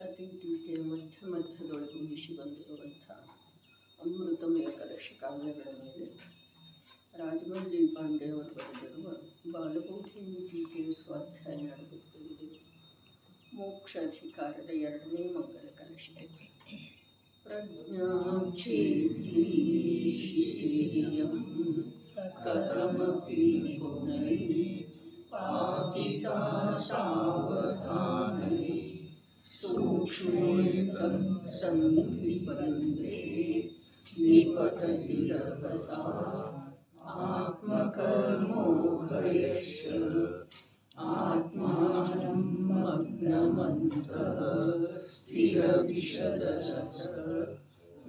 ಅತಿ ಟೀಕೆಯ ಮಧ್ಯದೊಳಗೂಡಿಸಿ ಬಂದಿರುವಂಥ ಅಮೃತಮಯ ಕಲಶ ಕಾವ್ಯಗಳ ಮೇಲೆ ರಾಜಮಂಜಿ ಪಾಂಡೆ ಅವರು ಬರೆದಿರುವ ಬಾಲಬೋಧಿನಿ ಟೀಕೆಯ ಸ್ವಾಧ್ಯಾಯ ನಡೆದುತ್ತದೆ. ಮೋಕ್ಷ ಅಧಿಕಾರದ 2ನೇ ಮಂಗಲ ಕಲಶಕ್ಕೆ ಪ್ರಜ್ಞಾಚೇತೀಶಿತೇಯಂ ಕಥಮಪಿ ಗುಣೈ ಪಾತಿತಾ ಸಾವಧಾನೈ ಸೂಕ್ಷ್ಮೇತಂ ಸಂಧಿಪಂದೇ ನಿಪತತಿ ರಭಸಾ ಆತ್ಮಕರ್ಮೋದಯಶ್ಚ ಆತ್ಮಾನಂ ಮಗ್ನಮಂತಃ ಸ್ಥಿರವಿಶದರಸ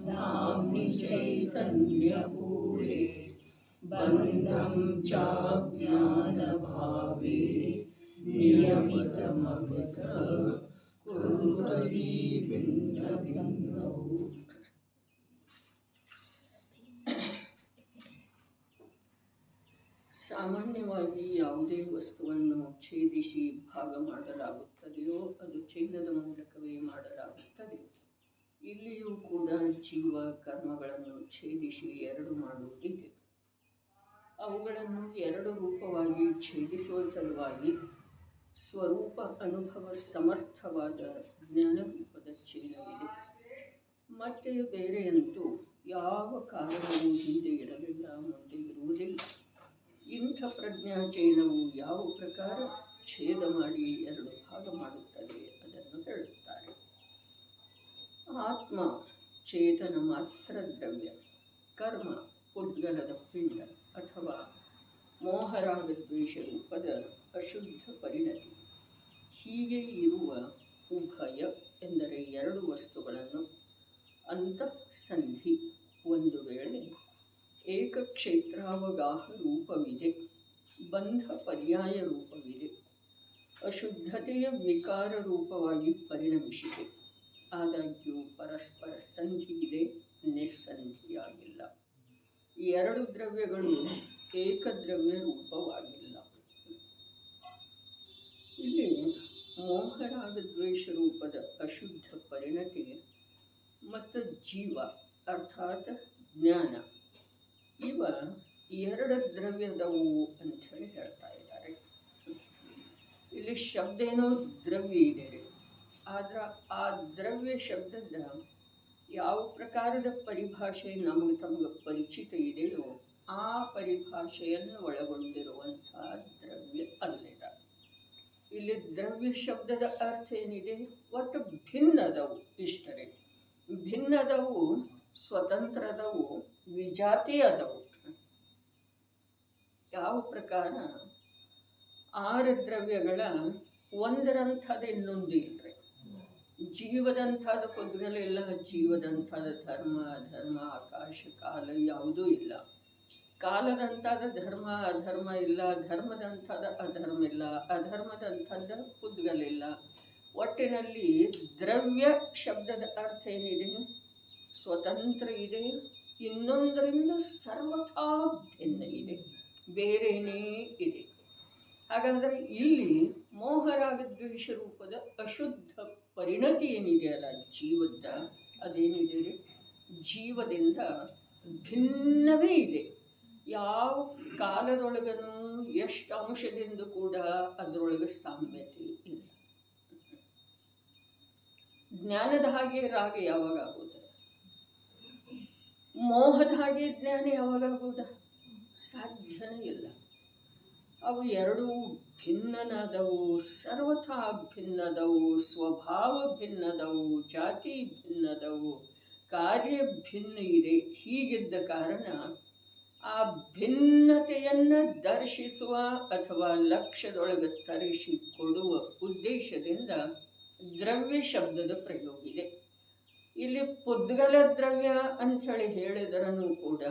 ನಾಮ್ನಿ ಚೈತನ್ಯಪೂರೆ ಬಂಧಂ ಚಾಜ್ಞಾನಭಾವೇ ನಿಯಮಿತಮಗತ ಕುರುತದಿ ಭಿನ್ನ ಭಿನ್ನವು. ಸಾಮಾನ್ಯವಾಗಿ ಯಾವುದೇ ವಸ್ತುವನ್ನು ಛೇದಿಸಿ ಭಾಗ ಮಾಡಲಾಗುತ್ತದೆಯೋ ಅದು ಛೇದದ ಮೂಲಕವೇ ಮಾಡಲಾಗುತ್ತದೆ. ಇಲ್ಲಿಯೂ ಕೂಡ ಜೀವ ಕರ್ಮಗಳನ್ನು ಛೇದಿಸಿ 2 ಮಾಡುವುದಿದೆ. ಅವುಗಳನ್ನು 2 ರೂಪವಾಗಿ ಛೇದಿಸುವ ಸಲುವಾಗಿ ಸ್ವರೂಪ ಅನುಭವ ಸಮರ್ಥವಾದ ಜ್ಞಾನ ರೂಪದ ಛೇದವಿದೆ. ಮತ್ತೆ ಬೇರೆಯಂತೂ ಯಾವ ಕಾರಣವೂ ಹಿಂದೆ ಇರಲಿಲ್ಲ, ಮುಂದೆ ಇರುವುದಿಲ್ಲ. ಇಂಥ ಪ್ರಜ್ಞಾಚಯನವು ಯಾವ ಪ್ರಕಾರ ಛೇದ ಮಾಡಿ 2 ಭಾಗ ಮಾಡುತ್ತದೆ ಅದನ್ನು ಹೇಳುತ್ತಾರೆ. ಆತ್ಮ ಚೇತನ ಮಾತ್ರ ದ್ರವ್ಯ, ಕರ್ಮ ಉದ್ಗಲದ ಪಿಂಡ ಅಥವಾ ಮೋಹರಾಗದ್ವೇಷ ರೂಪದ ಅಶುದ್ಧ ಪರಿಣತಿ. ಹೀಗೆ ಇರುವ ಉಭಯ ಎಂದರೆ 2 ವಸ್ತುಗಳನ್ನು ಅಂತಃಸಂಧಿ, ಒಂದು ವೇಳೆ ಏಕಕ್ಷೇತ್ರಾವಗಾಹ ರೂಪವಿದೆ, ಬಂಧ ಪರ್ಯಾಯ ರೂಪವಿದೆ, ಅಶುದ್ಧತೆಯ ವಿಕಾರ ರೂಪವಾಗಿ ಪರಿಣಮಿಸಿದೆ. ಆದಾಗ್ಯೂ ಪರಸ್ಪರ ಸಂಧಿ ಇದೆ, ನಿಸ್ಸಂಧಿಯಾಗಿಲ್ಲ. 2 ದ್ರವ್ಯಗಳು ಏಕದ್ರವ್ಯ ರೂಪವಾಗಿಲ್ಲ. ಇಲ್ಲಿ ಮೋಹರಾಗದ್ವೇಷ ರೂಪದ ಅಶುದ್ಧ ಪರಿಣತಿ ಮತ್ತು ಜೀವ ಅರ್ಥಾತ್ ಜ್ಞಾನ ಇವ 2 ದ್ರವ್ಯದವು ಅಂಥೇಳಿ ಹೇಳ್ತಾ ಇದ್ದಾರೆ. ಇಲ್ಲಿ ಶಬ್ದ ಏನೋ ದ್ರವ್ಯ ಇದೆ, ಆದ್ರೆ ಆ ದ್ರವ್ಯ ಶಬ್ದದ ಯಾವ ಪ್ರಕಾರದ ಪರಿಭಾಷೆ ತಮಗೆ ಪರಿಚಿತ ಇದೆಯೋ ಆ ಪರಿಭಾಷೆಯನ್ನು ಒಳಗೊಂಡಿರುವಂತಹ ದ್ರವ್ಯ ಅಲ್ಲಿದ. ಇಲ್ಲಿ ದ್ರವ್ಯ ಶಬ್ದದ ಅರ್ಥ ಏನಿದೆ, ಒಟ್ಟು ಭಿನ್ನದವು, ಇಷ್ಟರೇ ಭಿನ್ನದವು, ಸ್ವತಂತ್ರದವು, ವಿಜಾತಿಯದವು. ಯಾವ ಪ್ರಕಾರ 6 ದ್ರವ್ಯಗಳ ಒಂದರಂಥದ್ದು ಇನ್ನೊಂದು ಇಲ್ಲರಿ. ಜೀವದಂಥದ ಪುದ್ಗಲಿಲ್ಲ, ಜೀವದಂಥದ ಧರ್ಮ ಅಧರ್ಮ ಆಕಾಶ ಕಾಲ ಯಾವುದೂ ಇಲ್ಲ. ಕಾಲದಂಥದ ಧರ್ಮ ಅಧರ್ಮ ಇಲ್ಲ, ಧರ್ಮದಂಥದ ಅಧರ್ಮ ಇಲ್ಲ, ಅಧರ್ಮದಂಥದ ಪುದ್ಗಲಿಲ್ಲ. ಒಟ್ಟಿನಲ್ಲಿ ದ್ರವ್ಯ ಶಬ್ದದ ಅರ್ಥ ಏನಿದೆ, ಸ್ವತಂತ್ರ ಇದೆ, ಇನ್ನೊಂದರಿಂದ ಸರ್ವಥಾ ಭಿನ್ನ ಇದೆ, ಬೇರೆಯೇ ಇದೆ. ಹಾಗಾದರೆ ಇಲ್ಲಿ ಮೋಹರಾಗದ್ವೇಷ ರೂಪದ ಅಶುದ್ಧ ಪರಿಣತಿ ಏನಿದೆಯಲ್ಲ ಜೀವದ, ಅದೇನಿದೆ ಜೀವದಿಂದ ಭಿನ್ನವೇ ಇದೆ. ಯಾವ ಕಾಲದೊಳಗನೂ ಎಷ್ಟು ಅಂಶದಿಂದ ಕೂಡ ಅದರೊಳಗೆ ಸಾಮ್ಯತೆ ಇಲ್ಲ. ಜ್ಞಾನದ ಹಾಗೆ ರಾಗ ಯಾವಾಗ ಆಗೋದ, ಮೋಹದ ಹಾಗೆ ಜ್ಞಾನ ಯಾವಾಗಾಗೋದ, ಸಾಧ್ಯನೇ ಇಲ್ಲ. ಅವು 2 ಭಿನ್ನನಾದವು, ಸರ್ವಥಾ ಭಿನ್ನದವು, ಸ್ವಭಾವ ಭಿನ್ನದವು, ಜಾತಿ ಭಿನ್ನದವು, ಕಾರ್ಯ ಭಿನ್ನ ಇದೆ. ಹೀಗಿದ್ದ ಕಾರಣ ಆ ಭಿನ್ನತೆಯನ್ನು ದರ್ಶಿಸುವ ಅಥವಾ ಲಕ್ಷ್ಯದೊಳಗೆ ತರಿಸಿಕೊಡುವ ಉದ್ದೇಶದಿಂದ ದ್ರವ್ಯ ಶಬ್ದದ ಪ್ರಯೋಗ ಇದೆ. ಇಲ್ಲಿ ಪುದ್ಗಲ ದ್ರವ್ಯ ಅಂಥೇಳಿ ಹೇಳಿದರನು ಕೂಡ,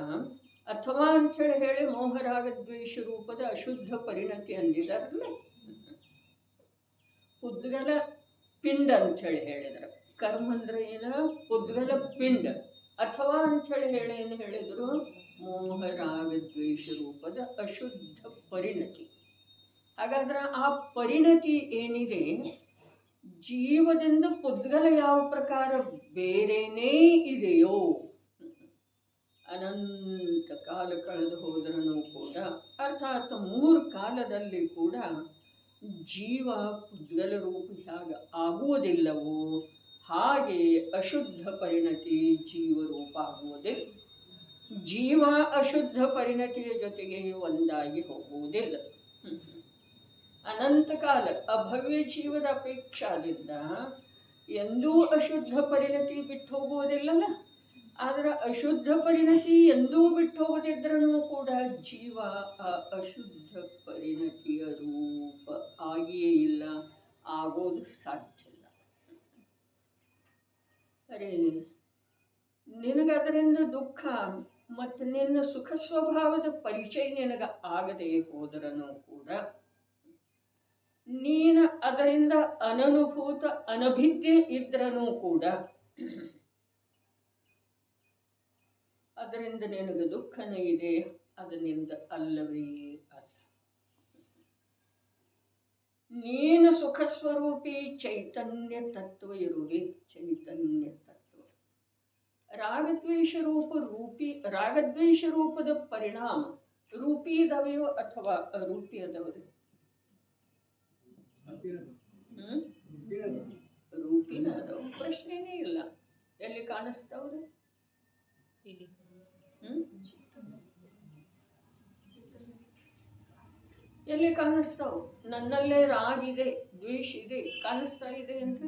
ಅಥವಾ ಅಂಥೇಳಿ ಹೇಳಿ ಮೋಹರಾಗದ್ವೇಷ ರೂಪದ ಅಶುದ್ಧ ಪರಿಣತಿ ಅಂದಿದಾರಲ್ಲ, ಪುದ್ಗಲ ಪಿಂಡ ಅಂಥೇಳಿ ಹೇಳಿದರು. ಕರ್ಮ ಅಂದ್ರೆ ಏನ, ಪುದ್ಗಲ ಪಿಂಡ. ಅಥವಾ ಅಂಥೇಳಿ ಹೇಳಿ ಏನು ಹೇಳಿದರು, ಮೋಹರಾಗದ್ವೇಷ ರೂಪದ ಅಶುದ್ಧ ಪರಿಣತಿ. ಹಾಗಾದ್ರೆ ಆ ಪರಿಣತಿ ಏನಿದೆ ಜೀವದಿಂದ ಪುದ್ಗಲ ಯಾವ ಪ್ರಕಾರ ಬೇರೆನೇ ಇದೆಯೋ, ಅನಂತ ಕಾಲ ಕಳೆದು ಹೋದ್ರೂ ಕೂಡ, ಅರ್ಥಾತ್ 3 ಕಾಲದಲ್ಲಿ ಕೂಡ ಜೀವ ಪುದ್ಗಲ ರೂಪ ಹೇಗೆ ಆಗುವುದಿಲ್ಲವೋ ಹಾಗೆ ಅಶುದ್ಧ ಪರಿಣತಿ ಜೀವರೂಪ ಆಗುವುದಿಲ್ಲ. ಜೀವ ಅಶುದ್ಧ ಪರಿಣತಿಯ ಜೊತೆಗೆ ಒಂದಾಗಿ ಹೋಗುವುದಿಲ್ಲ. ಅನಂತ ಕಾಲ ಅಭವ್ಯ ಜೀವದ ಅಪೇಕ್ಷಾದಿಂದ ಎಂದೂ ಅಶುದ್ಧ ಪರಿಣತಿ ಬಿಟ್ಟು ಹೋಗುವುದಿಲ್ಲಲ್ಲ. ಆದರೆ ಅಶುದ್ಧ ಪರಿಣತಿ ಎಂದೂ ಬಿಟ್ಟು ಹೋಗದಿದ್ರೂ ಕೂಡ ಜೀವ ಆ ಅಶುದ್ಧ ಪರಿಣತಿಯ ರೂಪ ಆಗಿಯೇ ಇಲ್ಲ, ಆಗೋದು ಸಾಧ್ಯ ಇಲ್ಲ. ಅರೆ, ನಿನಗದರಿಂದ ದುಃಖ ಮತ್ತು ನಿನ್ನ ಸುಖ ಸ್ವಭಾವದ ಪರಿಚಯ ನಿನಗೆ ಆಗದೆ ಹೋದರನು ಕೂಡ, ನೀನು ಅದರಿಂದ ಅನನುಭೂತ ಅನಭಿಜ್ಞೆ ಇದ್ರೂ ಕೂಡ ಅದರಿಂದ ನಿನಗೆ ದುಃಖನೇ ಇದೆ, ಅದರಿಂದ ಅಲ್ಲವೇ ಅಲ್ಲ. ನೀನು ಸುಖ ಸ್ವರೂಪಿ ಚೈತನ್ಯ ತತ್ವ ಇರುವೆ. ಚೈತನ್ಯ ತತ್ವ ರಾಗದ್ವೇಷ ರೂಪದ ಪರಿಣಾಮ ರೂಪಿ ಇದಾವೆಯೋ ಅಥವಾ ಅರೂಪಿ ಅದಾವ್ರಿ? ರೂಪಿನ ಅದಾವ, ಪ್ರಶ್ನೆನೇ ಇಲ್ಲ. ಎಲ್ಲಿ ಕಾಣಿಸ್ತಾವ್ರಿ? ಎಲ್ಲಿ ಕಾಣಿಸ್ತಾವ? ನನ್ನಲ್ಲೇ ರಾಗ ಇದೆ, ದ್ವೇಷ ಇದೆ, ಕಾಣಿಸ್ತಾ ಇದೆ ಅಂತ.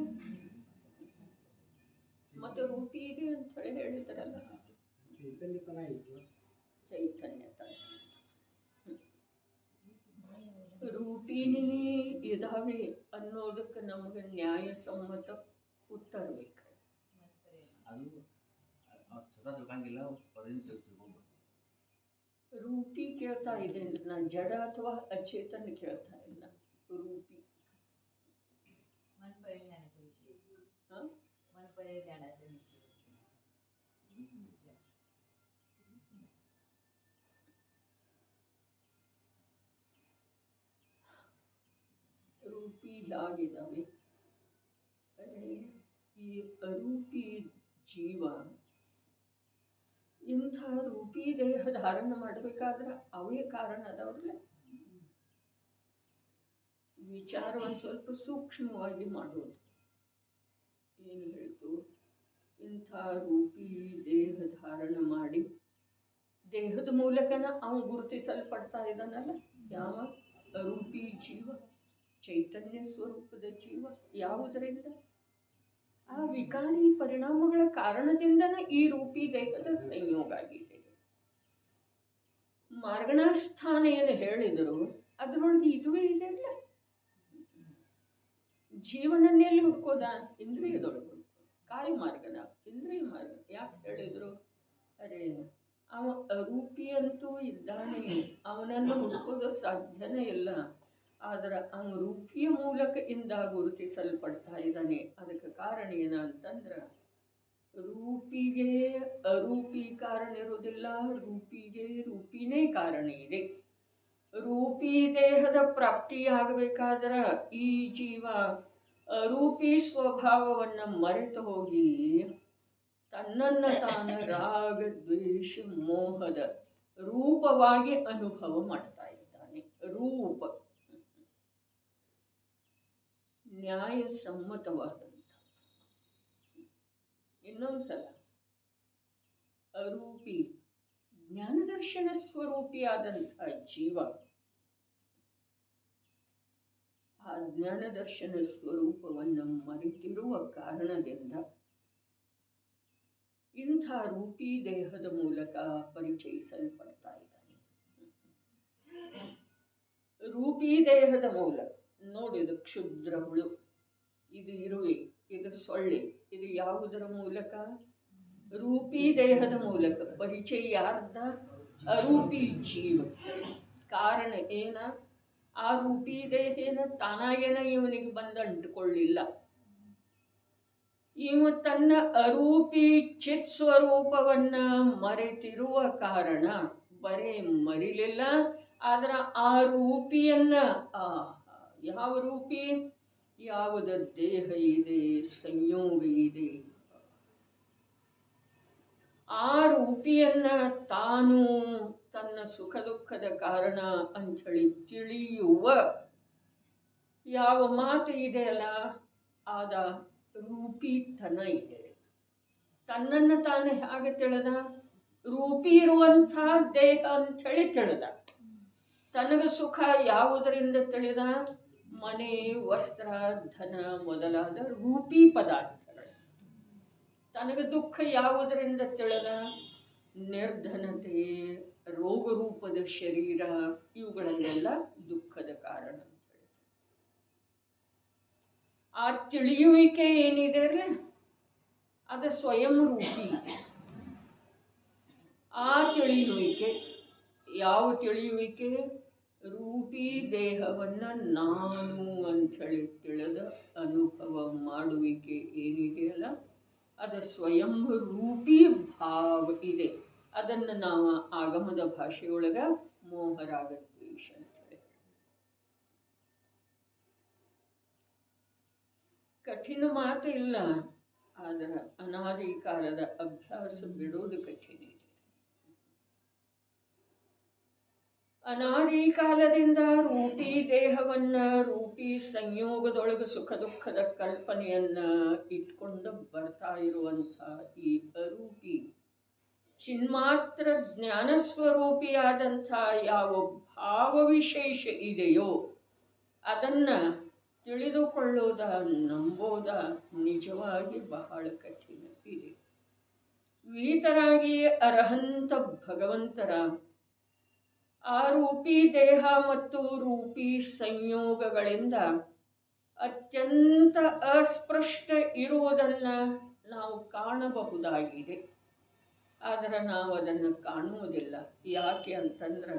ಮತ್ತೆ ರೂಪಿ ಇದೆ ಅಂತ ಹೇಳಿ ಹೇಳಿದಾರಲ್ಲ, ಚೈತನ್ಯ ತನ ರೂಪಿಣಿ ಇದಾವೆ ಅನ್ನೋದಕ್ಕೆ ನಮಗೆ ನ್ಯಾಯಸಮ್ಮತ ಉತ್ತರ ಬೇಕು. ರೂಪಿ ಕೇಳ್ತಾ ಇದೆ ಅಂದ್ರೆ ನಾನು ಜಡ ಅಥವಾ ಅಚೇತನ ಕೇಳ್ತಾ ಇಲ್ಲ. ರೂಪಿ ರೂಪಿ ಆಗಿದ್ದಾವೆ. ಈ ಅರೂಪಿ ಜೀವ ಇಂಥ ರೂಪಿ ದೇಹ ಧಾರಣ ಮಾಡಬೇಕಾದ್ರೆ ಅವೇ ಕಾರಣ ಅದಾವ್ರಲ್ಲ. ವಿಚಾರವನ್ನು ಸ್ವಲ್ಪ ಸೂಕ್ಷ್ಮವಾಗಿ ಮಾಡೋದು. ಏನು ಹೇಳ್ತು? ಇಂಥ ರೂಪಿ ದೇಹ ಧಾರಣ ಮಾಡಿ ದೇಹದ ಮೂಲಕನ ಅವನು ಗುರುತಿಸಲ್ಪಡ್ತಾ ಇದ್ದಾನಲ್ಲ. ಯಾವ ಅರೂಪಿ ಜೀವ? ಚೈತನ್ಯ ಸ್ವರೂಪದ ಜೀವ. ಯಾವುದರಿಂದ? ಆ ವಿಕಾರಿ ಪರಿಣಾಮಗಳ ಕಾರಣದಿಂದನೇ ಈ ರೂಪಿ ದೇಹದ ಸಂಯೋಗ ಆಗಿದೆ. ಮಾರ್ಗಣಸ್ಥಾನ ಏನು ಹೇಳಿದರು ಅದರೊಳಗೆ ಇದುವೇ ಇದೆ ಅಲ್ಲ. ಜೀವನನ್ನೆಲ್ಲಿ ಹುಡ್ಕೋದ? ಇಂದ್ರಿಯದೊಳಗೆ. ಕಾಯಿ ಮಾರ್ಗನ, ಇಂದ್ರಿಯ ಮಾರ್ಗ. ಯಾಕೆ ಹೇಳಿದ್ರು? ಅರೆ, ಅವ ಅರೂಪಿ ಅಂತೂ ಇದ್ದಾನೆ, ಅವನನ್ನು ಹುಡ್ಕೋದು ಸಾಧ್ಯನೇ ಇಲ್ಲ. ಆದರೆ ಅವನು ರೂಪಿಯ ಮೂಲಕ ಇಂದ ಗುರುತಿಸಲ್ಪಡ್ತಾ ಇದ್ದಾನೆ. ಅದಕ್ಕೆ ಕಾರಣ ಏನಂತಂದ್ರೆ, ರೂಪಿಗೆ ಅರೂಪಿ ಕಾರಣ ಇರೋದಿಲ್ಲ, ರೂಪಿಗೆ ರೂಪಿನೇ ಕಾರಣ ಇದೆ. ರೂಪಿ ದೇಹದ ಪ್ರಾಪ್ತಿಯಾಗಬೇಕಾದ್ರೆ ಈ ಜೀವ ಅರೂಪಿ ಸ್ವಭಾವವನ್ನು ಮರೆತು ಹೋಗಿ ತನ್ನನ್ನು ತಾನು ರಾಗ ದ್ವೇಷ ಮೋಹದ ರೂಪವಾಗಿ ಅನುಭವ ಮಾಡ್ತಾ ಇದ್ದಾನೆ. ರೂಪ ನ್ಯಾಯಸಮ್ಮತವಾದಂಥ. ಇನ್ನೊಂದ್ಸಲ, ಅರೂಪಿ ಜ್ಞಾನದರ್ಶನ ಸ್ವರೂಪಿಯಾದಂಥ ಜೀವ ಆ ಜ್ಞಾನದರ್ಶನ ಸ್ವರೂಪವನ್ನು ಮರೆತಿರುವ ಕಾರಣದಿಂದ ಇಂಥ ರೂಪಿ ದೇಹದ ಮೂಲಕ ಪರಿಚಯಿಸಲ್ಪಡ್ತಾ ಇದ್ದಾನೆ. ರೂಪಿ ದೇಹದ ಮೂಲಕ ನೋಡಿದ ಕ್ಷುದ್ರ ಹುಳು, ಇದು ಇರುವೆ, ಇದು ಸೊಳ್ಳೆ, ಇದು ಯಾವುದರ ಮೂಲಕ? ರೂಪಿ ದೇಹದ ಮೂಲಕ ಪರಿಚಯ. ಯಾರ್ದ? ಅರೂಪಿ ಜೀವ. ಕಾರಣ ಏನ? ಆ ರೂಪಿ ದೇಹೇನ ತಾನಾಗೇನ ಇವನಿಗೆ ಬಂದು ಅಂಟಿಕೊಳ್ಳಿಲ್ಲ. ಇವ ತನ್ನ ಅರೂಪಿ ಚಿತ್ ಸ್ವರೂಪವನ್ನ ಮರೆತಿರುವ ಕಾರಣ ಬರೇ ಮರಿಲಿಲ್ಲ, ಆದ್ರೆ ಆ ರೂಪಿಯನ್ನ ಯಾವ ರೂಪಿ? ಯಾವುದ ದೇಹ ಇದೆ, ಸಂಯೋಗ ಇದೆ, ಆ ರೂಪಿಯನ್ನ ತಾನು ತನ್ನ ಸುಖ ದುಃಖದ ಕಾರಣ ಅಂಥೇಳಿ ತಿಳಿಯುವ ಯಾವ ಮಾತು ಇದೆಯಲ್ಲ, ಆದ ರೂಪಿತನ ಇದೆ. ತನ್ನನ್ನು ತಾನು ಹಾಗೆ ತಿಳಿದ, ರೂಪಿ ಇರುವಂಥ ದೇಹ ಅಂಥೇಳಿ ತಿಳಿದ. ತನಗೆ ಸುಖ ಯಾವುದರಿಂದ ತಿಳಿದ? ಮನೆ, ವಸ್ತ್ರ, ಧನ ಮೊದಲಾದ ರೂಪಿ ಪದಾರ್ಥಗಳು. ತನಗೆ ದುಃಖ ಯಾವುದರಿಂದ ತಿಳಿದ? ನಿರ್ಧನತೆ, ರೋಗರೂಪದ ಶರೀರ, ಇವುಗಳನ್ನೆಲ್ಲ ದುಃಖದ ಕಾರಣ ಅಂತ ಹೇಳಿ. ಆ ತಿಳಿಯುವಿಕೆ ಏನಿದೆ ಅಲ್ಲ, ಅದು ಸ್ವಯಂ ರೂಪಿ. ಆ ತಿಳಿಯುವಿಕೆ ಯಾವ ತಿಳಿಯುವಿಕೆ? ರೂಪಿ ದೇಹವನ್ನು ನಾನು ಅಂಥೇಳಿ ತಿಳಿದ ಅನುಭವ ಮಾಡುವಿಕೆ ಏನಿದೆಯಲ್ಲ, ಅದು ಸ್ವಯಂ ರೂಪಿ ಭಾವ ಇದೆ. ಅದನ್ನು ನಾವು ಆಗಮದ ಭಾಷೆಯೊಳಗೆ ಮೋಹರಾಗದ್ವೇಷ ಅಂತೇಳಿ. ಕಠಿಣ ಮಾತು ಇಲ್ಲ, ಆದರೆ ಅನಾದಿ ಕಾಲದ ಅಭ್ಯಾಸ ಬಿಡೋದು ಕಠಿಣ ಇದೆ. ಅನಾದಿ ಕಾಲದಿಂದ ರೂಪಿ ದೇಹವನ್ನ, ರೂಪಿ ಸಂಯೋಗದೊಳಗೆ ಸುಖ ದುಃಖದ ಕಲ್ಪನೆಯನ್ನ ಇಟ್ಕೊಂಡು ಬರ್ತಾ ಇರುವಂಥ ಈ ಅರೂಪಿ ಚಿನ್ಮಾತ್ರ ಜ್ಞಾನಸ್ವರೂಪಿಯಾದಂಥ ಯಾವ ಭಾವವಿಶೇಷ ಇದೆಯೋ ಅದನ್ನ ತಿಳಿದುಕೊಳ್ಳೋದ, ನಂಬೋದ ನಿಜವಾಗಿ ಬಹಳ ಕಠಿಣ ಇದೆ. ವಿಹಿತರಾಗಿ ಅರ್ಹಂತ ಭಗವಂತರ ಆ ರೂಪಿ ದೇಹ ಮತ್ತು ರೂಪಿ ಸಂಯೋಗಗಳಿಂದ ಅತ್ಯಂತ ಅಸ್ಪಷ್ಟ ಇರುವುದನ್ನು ನಾವು ಕಾಣಬಹುದಾಗಿದೆ. ಆದರೆ ನಾವು ಅದನ್ನು ಕಾಣುವುದಿಲ್ಲ. ಯಾಕೆ ಅಂತಂದ್ರೆ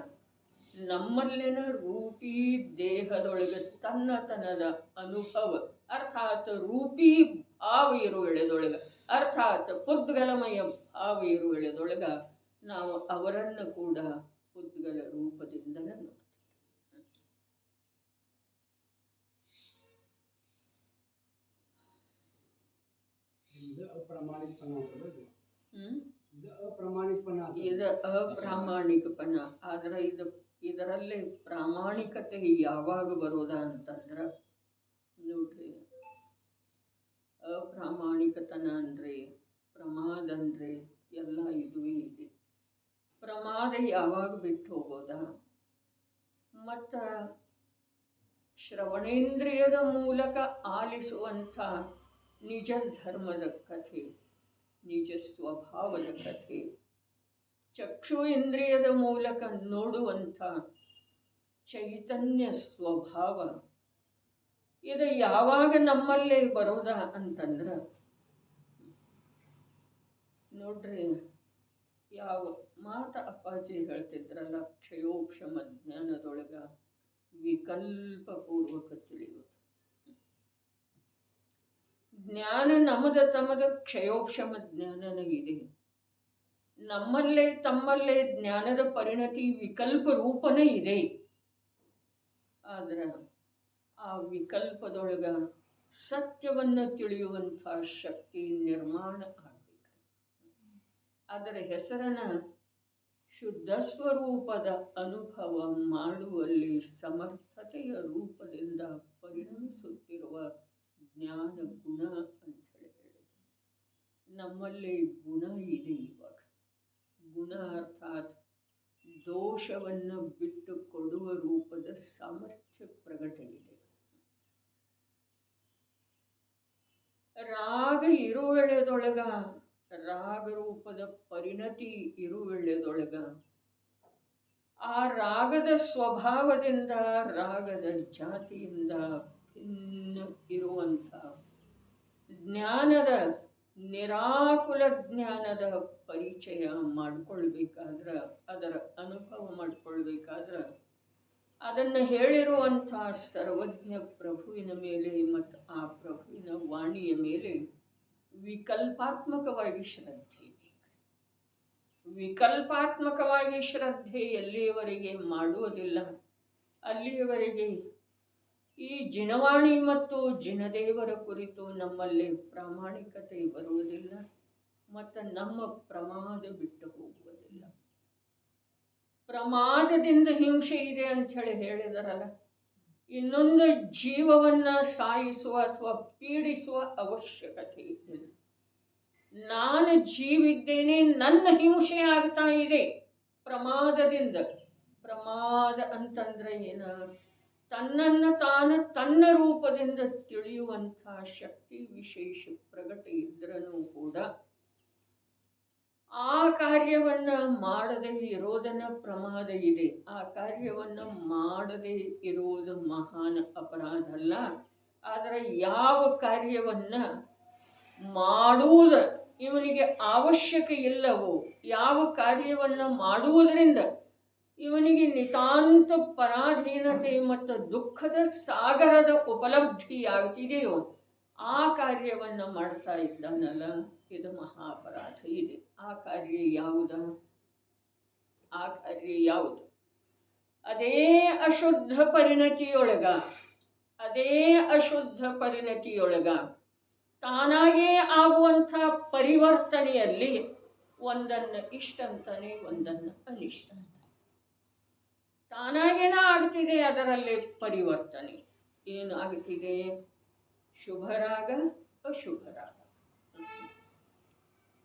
ನಮ್ಮಲ್ಲಿನ ರೂಪಿ ದೇಹದೊಳಗೆ ತನ್ನತನದ ಅನುಭವ, ಅರ್ಥಾತ್ ರೂಪಿ ಭಾವ ಇರುವೆಳೆದೊಳಗೆ, ಅರ್ಥಾತ್ ಪುದ್ಗಲಮಯ ಭಾವ ಇರುವೆಳೆದೊಳಗೆ ನಾವು ಅವರನ್ನು ಕೂಡ ಪುದ್ಗಲ ರೂಪದಿಂದಲೇ ನೋಡ್ತೀವಿ. ಇದು ಅಪ್ರಾಮಾಣಿಕಪನ. ಆದ್ರೆ ಇದರಲ್ಲಿ ಪ್ರಾಮಾಣಿಕತೆ ಯಾವಾಗ ಬರೋದ ಅಂತಂದ್ರೆ ನೋಡ್ರಿ, ಅಪ್ರಾಮಾಣಿಕತನ ಅಂದ್ರೆ ಪ್ರಮಾದ ಅಂದ್ರೆ ಎಲ್ಲ ಇದುವೇ ಇದೆ. ಪ್ರಮಾದ ಯಾವಾಗ ಬಿಟ್ಟು ಹೋಗೋದ? ಮತ್ತು ಶ್ರವಣೇಂದ್ರಿಯದ ಮೂಲಕ ಆಲಿಸುವಂಥ ನಿಜ ಧರ್ಮದ ಕಥೆ, ನಿಜ ಸ್ವಭಾವದ ಕಥೆ, ಚಕ್ಷು ಇಂದ್ರಿಯದ ಮೂಲಕ ನೋಡುವಂಥ ಚೈತನ್ಯ ಸ್ವಭಾವ, ಇದು ಯಾವಾಗ ನಮ್ಮಲ್ಲೇ ಬರೋದ ಅಂತಂದ್ರೆ ನೋಡ್ರಿ, ಯಾವ ಮಾತ ಅಪ್ಪಾಜಿ ಹೇಳ್ತಿದ್ರಲ್ಲ, ಕ್ಷಯೋಕ್ಷಮ ಜ್ಞಾನದೊಳಗ ವಿಕಲ್ಪಪೂರ್ವಕ ತಿಳಿಯುವುದು. ಜ್ಞಾನ ನಮ್ಮದ ತಮ್ಮದ ಕ್ಷಯೋಕ್ಷಮ ಜ್ಞಾನನ ಇದೆ. ನಮ್ಮಲ್ಲೇ ತಮ್ಮಲ್ಲೇ ಜ್ಞಾನದ ಪರಿಣತಿ ವಿಕಲ್ಪ ರೂಪನೇ ಇದೆ. ಆದ್ರೆ ಆ ವಿಕಲ್ಪದೊಳಗ ಸತ್ಯವನ್ನು ತಿಳಿಯುವಂಥ ಶಕ್ತಿ ನಿರ್ಮಾಣ ಆಗಬೇಕು. ಅದರ ಹೆಸರನ್ನ ಶುದ್ಧ ಸ್ವರೂಪದ ಅನುಭವ ಮಾಡುವಲ್ಲಿ ಸಮರ್ಥತೆಯ ರೂಪದಿಂದ ಪರಿಣಮಿಸುತ್ತಿರುವ ಜ್ಞಾನ ಗುಣ ಅಂತ ಹೇಳಿದ್ರು. ನಮ್ಮಲ್ಲಿ ಗುಣ ಇದೆ. ಇವಾಗ ಗುಣ ಅರ್ಥಾತ್ ದೋಷವನ್ನು ಬಿಟ್ಟು ಕೊಡುವ ರೂಪದ ಸಾಮರ್ಥ್ಯ ಪ್ರಕಟ ಇದೆ. ರಾಗ ಇರುವೆಳೆದೊಳಗ, ರಾಗರೂಪದ ಪರಿಣತಿ ಇರುವೆಳೆದೊಳಗ ಆ ರಾಗದ ಸ್ವಭಾವದಿಂದ, ರಾಗದ ಜಾತಿಯಿಂದ ಭಿನ್ನ ಇರುವಂಥ ಜ್ಞಾನದ, ನಿರಾಕುಲ ಜ್ಞಾನದ ಪರಿಚಯ ಮಾಡಿಕೊಳ್ಬೇಕಾದ್ರೆ, ಅದರ ಅನುಭವ ಮಾಡಿಕೊಳ್ಬೇಕಾದ್ರೆ ಅದನ್ನು ಹೇಳಿರುವಂಥ ಸರ್ವಜ್ಞ ಪ್ರಭುವಿನ ಮೇಲೆ ಮತ್ತು ಆ ಪ್ರಭುವಿನ ವಾಣಿಯ ಮೇಲೆ ವಿಕಲ್ಪಾತ್ಮಕವಾಗಿ ಶ್ರದ್ಧೆ ಬೇಕು. ವಿಕಲ್ಪಾತ್ಮಕವಾಗಿ ಶ್ರದ್ಧೆ ಎಲ್ಲಿಯವರೆಗೆ ಮಾಡುವುದಿಲ್ಲ, ಅಲ್ಲಿಯವರೆಗೆ ಈ ಜಿನವಾಣಿ ಮತ್ತು ಜಿನದೇವರ ಕುರಿತು ನಮ್ಮಲ್ಲಿ ಪ್ರಾಮಾಣಿಕತೆ ಬರುವುದಿಲ್ಲ ಮತ್ತು ನಮ್ಮ ಪ್ರಮಾದ ಬಿಟ್ಟು ಹೋಗುವುದಿಲ್ಲ. ಪ್ರಮಾದದಿಂದ ಹಿಂಸೆ ಇದೆ ಅಂಥೇಳಿ ಹೇಳಿದರಲ್ಲ, ಇನ್ನೊಂದು ಜೀವವನ್ನು ಸಾಯಿಸುವ ಅಥವಾ ಪೀಡಿಸುವ ಅವಶ್ಯಕತೆ ಇಲ್ಲ. ನಾನು ಜೀವಿದ್ದೇನೆ, ನನ್ನ ಹಿಂಸೆ ಆಗ್ತಾ ಇದೆ ಪ್ರಮಾದದಿಂದ. ಪ್ರಮಾದ ಅಂತಂದ್ರೆ ಏನ? ತನ್ನನ್ನು ತಾನು ತನ್ನ ರೂಪದಿಂದ ತಿಳಿಯುವಂಥ ಶಕ್ತಿ ವಿಶೇಷ ಪ್ರಗಟ ಇದ್ರೂ ಕೂಡ ಆ ಕಾರ್ಯವನ್ನು ಮಾಡದೇ ಇರೋದನ್ನ ಪ್ರಮಾದ ಇದೆ. ಆ ಕಾರ್ಯವನ್ನು ಮಾಡದೇ ಇರುವುದು ಮಹಾನ್ ಅಪರಾಧ ಅಲ್ಲ. ಆದರೆ ಯಾವ ಕಾರ್ಯವನ್ನು ಮಾಡುವುದ ಇವನಿಗೆ ಅವಶ್ಯಕ ಇಲ್ಲವೋ, ಯಾವ ಕಾರ್ಯವನ್ನು ಮಾಡುವುದರಿಂದ ಇವನಿಗೆ ನಿತಾಂತ ಪರಾಧೀನತೆ ಮತ್ತು ದುಃಖದ ಸಾಗರದ ಉಪಲಬ್ಧಿಯಾಗ್ತಿದೆಯೋ ಆ ಕಾರ್ಯವನ್ನು ಮಾಡ್ತಾ ಇದ್ದಾನಲ್ಲ, ಇದು ಮಹಾಪರಾಧ ಇದೆ. ಆ ಕಾರ್ಯ ಯಾವುದು? ಆ ಕಾರ್ಯ ಯಾವುದು? ಅದೇ ಅಶುದ್ಧ ಪರಿಣತಿಯೊಳಗ ತಾನಾಗೇ ಆಗುವಂಥ ಪರಿವರ್ತನೆಯಲ್ಲಿ ಒಂದನ್ನು ಇಷ್ಟ ಅಂತಾನೆ, ಒಂದನ್ನು ಅನಿಷ್ಟ ಅಂತಾನೆ. ತಾನಾಗೇನ ಆಗ್ತಿದೆ ಅದರಲ್ಲಿ ಪರಿವರ್ತನೆ. ಏನು ಆಗ್ತಿದೆ? ಶುಭರಾಗ ಅಶುಭರಾಗ.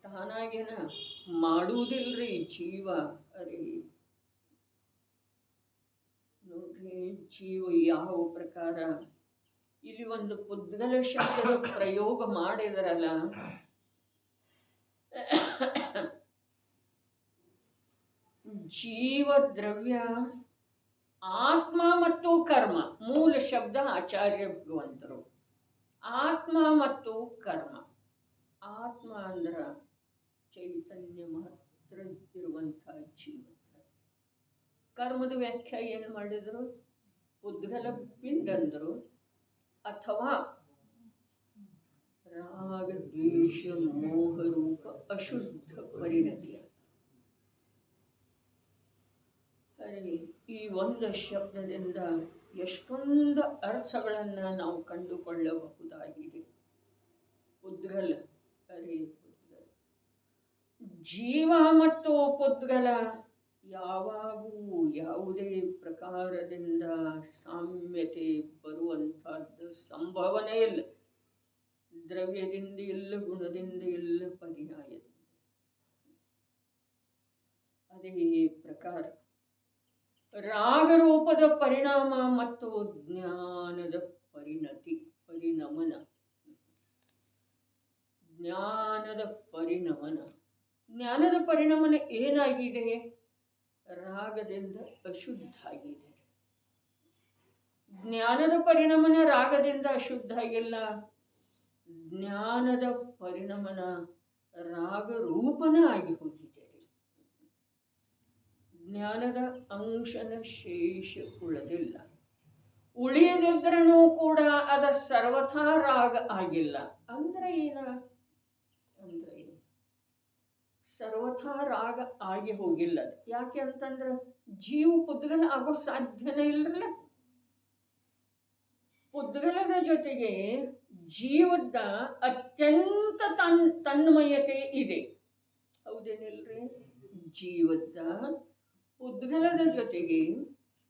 ತಾನಾಗೇನ ಮಾಡುವುದಿಲ್ರಿ ಜೀವ. ಅರೆ ನೋಡ್ರಿ, ಜೀವ ಯಾವ ಪ್ರಕಾರ ಇಲ್ಲಿ ಒಂದು ಪುದ್ಗಲ ಶಬ್ದದ ಪ್ರಯೋಗ ಮಾಡಿದರಲ್ಲ, ಜೀವ ದ್ರವ್ಯ ಆತ್ಮ ಮತ್ತು ಕರ್ಮ. ಮೂಲ ಶಬ್ದ ಆಚಾರ್ಯ ಭಗವಂತರು. ಆತ್ಮ ಮತ್ತು ಕರ್ಮ. ಆತ್ಮ ಅಂದ್ರ ಚೈತನ್ಯ ಮಾತ್ರ ಇರುವಂಥ ಜೀವ. ಕರ್ಮದ ವ್ಯಾಖ್ಯೆ ಏನು ಮಾಡಿದರು? ಉದ್ಗಲ ಪಿಂಡ್ ಅಂದರು, ಅಥವಾ ರಾಗ ದ್ವೇಷ ಮೋಹರೂಪ ಅಶುದ್ಧ ಪರಿಣತಿ. ಈ ಒಂದು ಶಬ್ದದಿಂದ ಎಷ್ಟೊಂದು ಅರ್ಥಗಳನ್ನು ನಾವು ಕಂಡುಕೊಳ್ಳಬಹುದಾಗಿದೆ. ಉದ್ಗಲ, ಪುದ್ಗಲ. ಜೀವ ಮತ್ತು ಪುದ್ಗಲ ಯಾವಾಗೂ ಯಾವುದೇ ಪ್ರಕಾರದಿಂದ ಸಾಮ್ಯತೆ ಬರುವಂಥದ್ದು ಸಂಭವನೆ ಇಲ್ಲ. ದ್ರವ್ಯದಿಂದ ಇಲ್ಲ, ಗುಣದಿಂದ ಇಲ್ಲ, ಪರ್ಯಾಯದಿಂದ. ಅದೇ ಪ್ರಕಾರ ರಾಗರೂಪದ ಪರಿಣಾಮ ಮತ್ತು ಜ್ಞಾನದ ಪರಿಣಮನ. ಜ್ಞಾನದ ಪರಿಣಮನ ಏನಾಗಿದೆ? ರಾಗದಿಂದ ಅಶುದ್ಧ ಆಗಿದೆ. ಜ್ಞಾನದ ಪರಿಣಮನ ರಾಗದಿಂದ ಅಶುದ್ಧ ಆಗಿಲ್ಲ. ಜ್ಞಾನದ ಪರಿಣಮನ ರಾಗರೂಪನ ಆಗಿ ಹೋಗಿದೆ. ಜ್ಞಾನದ ಅಂಶನ ಶೇಷ ಉಳಿದಿಲ್ಲ. ಉಳಿಯದಿದ್ರೂ ಕೂಡ ಅದ ಸರ್ವಥಾ ರಾಗ ಆಗಿಲ್ಲ. ಅಂದ್ರೆ ಏನ? ಸರ್ವಥಾ ರಾಗ ಆಗಿ ಹೋಗಿಲ್ಲ. ಯಾಕೆ ಅಂತಂದ್ರೆ ಜೀವ ಪುದ್ಗಲ ಆಗೋ ಸಾಧ್ಯನೇ ಇಲ್ಲರಲ್ಲ. ಪುದ್ಗಲದ ಜೊತೆಗೆ ಜೀವದ ಅತ್ಯಂತ ತನ್ಮಯತೆ ಇದೆ. ಹೌದೇನಿಲ್ರಿ? ಜೀವದ ಉದ್ಗಲದ ಜೊತೆಗೆ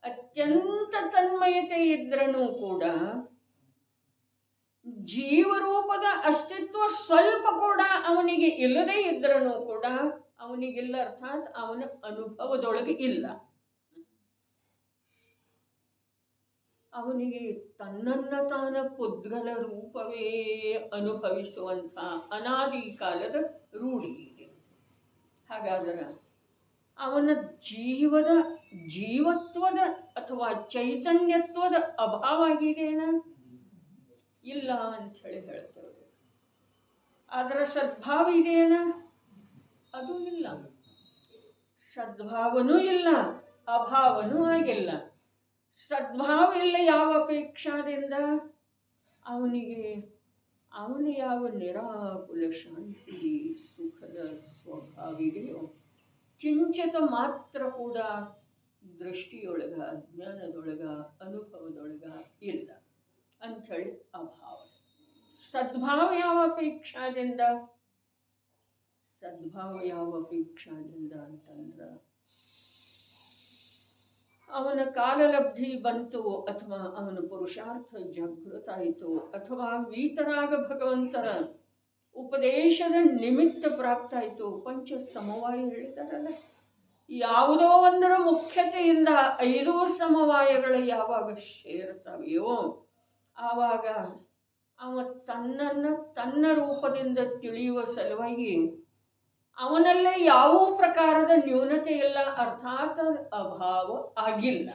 ಅತ್ಯಂತ ತನ್ಮಯತೆ ಇದ್ರೂ ಕೂಡ ಜೀವರೂಪದ ಅಸ್ತಿತ್ವ ಸ್ವಲ್ಪ ಕೂಡ ಅವನಿಗೆ ಇಲ್ಲದೇ ಇದ್ರೂ ಕೂಡ ಅವನಿಗಿಲ್ಲ. ಅರ್ಥಾತ್ ಅವನ ಅನುಭವದೊಳಗೆ ಇಲ್ಲ. ಅವನಿಗೆ ತನ್ನನ್ನ ತಾನ ಪುದ್ಗಲ ರೂಪವೇ ಅನುಭವಿಸುವಂಥ ಅನಾದಿ ಕಾಲದ ರೂಢಿ ಇದೆ. ಹಾಗಾದರೆ ಅವನ ಜೀವತ್ವದ ಅಥವಾ ಚೈತನ್ಯತ್ವದ ಅಭಾವ ಆಗಿದೆಯೇನ? ಇಲ್ಲ ಅಂಥೇಳಿ ಹೇಳ್ತೇವೆ. ಅದರ ಸದ್ಭಾವ ಇದೆಯೇನ? ಅದು ಇಲ್ಲ. ಸದ್ಭಾವನೂ ಇಲ್ಲ, ಅಭಾವನೂ ಆಗಿಲ್ಲ. ಸದ್ಭಾವ ಇಲ್ಲ ಯಾವ ಅಪೇಕ್ಷಾದಿಂದ? ಅವನು ಯಾವ ನಿರಾಕುಲ ಶಾಂತಿ ಸುಖದ ಸ್ವಭಾವಿದೆಯೋ ಕಿಂಚಿತ ಮಾತ್ರ ಕೂಡ ದೃಷ್ಟಿಯೊಳಗ, ಜ್ಞಾನದೊಳಗ, ಅನುಭವದೊಳಗ ಇಲ್ಲ. ಅಂಥೇಳಿ ಅಭಾವ. ಸದ್ಭಾವ ಯಾವ ಅಪೇಕ್ಷಾದಿಂದ? ಸದ್ಭಾವ ಯಾವ ಅಪೇಕ್ಷಾದಿಂದ ಅಂತಂದ್ರೆ ಅವನ ಕಾಲಲಬ್ಧಿ ಬಂತು, ಅಥವಾ ಅವನ ಪುರುಷಾರ್ಥ ಜಾಗೃತ ಆಯಿತು, ಅಥವಾ ವೀತರಾಗ ಭಗವಂತರ ಉಪದೇಶದ ನಿಮಿತ್ತ ಪ್ರಾಪ್ತ ಆಯಿತು. ಪಂಚ ಸಮವಾಯ ಹೇಳಿದಾರಲ್ಲ, ಯಾವುದೋ ಒಂದರ ಮುಖ್ಯತೆಯಿಂದ 5 ಸಮವಾಯಗಳು ಯಾವಾಗ ಸೇರ್ತಾವೆಯೋ ಆವಾಗ ಅವ ತನ್ನನ್ನು ತನ್ನ ರೂಪದಿಂದ ತಿಳಿಯುವ ಸಲುವಾಗಿ ಅವನಲ್ಲೇ ಯಾವ ಪ್ರಕಾರದ ನ್ಯೂನತೆ ಇಲ್ಲ, ಅರ್ಥಾತ್ ಅಭಾವ ಆಗಿಲ್ಲ.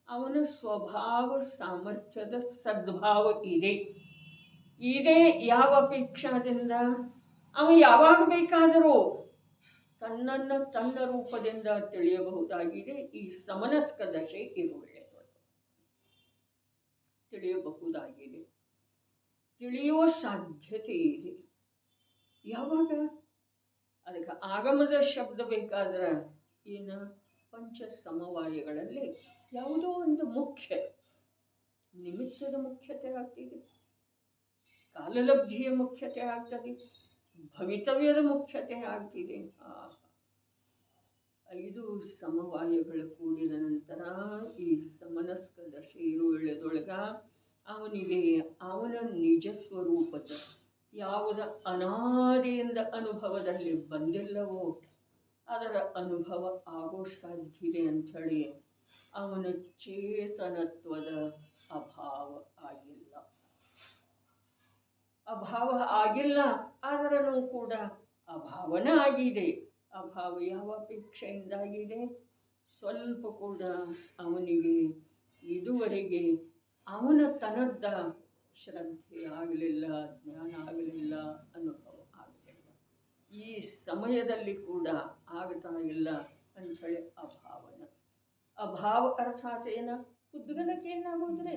ಅವನ ಸ್ವಭಾವ ಸಾಮರ್ಥ್ಯದ ಸದ್ಭಾವ ಇದೆ. ಇದೇ ಯಾವ ಅಪೇಕ್ಷಾದಿಂದ? ಅವ ಯಾವಾಗ ಬೇಕಾದರೂ ತನ್ನನ್ನು ತನ್ನ ರೂಪದಿಂದ ತಿಳಿಯಬಹುದಾಗಿದೆ. ಈ ಸಮನಸ್ಕ ದಶೆ ಇರುವೆಳೆಗಳು ತಿಳಿಯಬಹುದಾಗಿದೆ, ತಿಳಿಯುವ ಸಾಧ್ಯತೆ ಇದೆ. ಯಾವಾಗ? ಅದಕ್ಕೆ ಆಗಮದ ಶಬ್ದ ಬೇಕಾದ್ರೆ ಏನ? ಪಂಚ ಸಮವಾಯಗಳಲ್ಲಿ ಯಾವುದೋ ಒಂದು ಮುಖ್ಯ ನಿಮಿತ್ತದ ಮುಖ್ಯತೆ ಆಗ್ತಿದೆ, ಕಾಲಲಬ್ಧಿಯ ಮುಖ್ಯತೆ ಆಗ್ತದೆ, ಭವಿತವ್ಯದ ಮುಖ್ಯತೆ ಆಗ್ತಿದೆ. 5 ಸಮವಾಯಗಳು ಕೂಡಿದ ನಂತರ ಈ ಸಮನಸ್ಕ ದಶೆ ಇರುವೆಳೆದೊಳಗ ಅವನಿಗೆ ಅವನ ನಿಜ ಸ್ವರೂಪದ ಯಾವುದ ಅನಾದಿಯಿಂದ ಅನುಭವದಲ್ಲಿ ಬಂದಿಲ್ಲವೋ ಅದರ ಅನುಭವ ಆಗೋ ಸಾಧ್ಯತೆ ಅಂಥೇಳಿ ಅವನ ಚೇತನತ್ವದ ಅಭಾವ ಆಗಿಲ್ಲ. ಅಭಾವ ಆಗಿಲ್ಲ, ಆದರೂ ಕೂಡ ಅಭಾವನ ಆಗಿದೆ. ಅಭಾವ ಯಾವ ಅಪೇಕ್ಷೆಯಿಂದಾಗಿದೆ? ಸ್ವಲ್ಪ ಕೂಡ ಅವನಿಗೆ ಇದುವರೆಗೆ ಅವನ ತನದ್ದ ಶ್ರದ್ಧೆ ಆಗಲಿಲ್ಲ, ಜ್ಞಾನ ಆಗಲಿಲ್ಲ, ಅನುಭವ ಆಗಲಿಲ್ಲ. ಈ ಸಮಯದಲ್ಲಿ ಕೂಡ ಆಗ್ತಾ ಇಲ್ಲ ಅಂಥೇಳಿ ಅಭಾವನ. ಅಭಾವ ಅರ್ಥಾತ್ ಏನ? ಉದ್ಗಲಕ್ಕೆ ಏನಾಗೋದ್ರೆ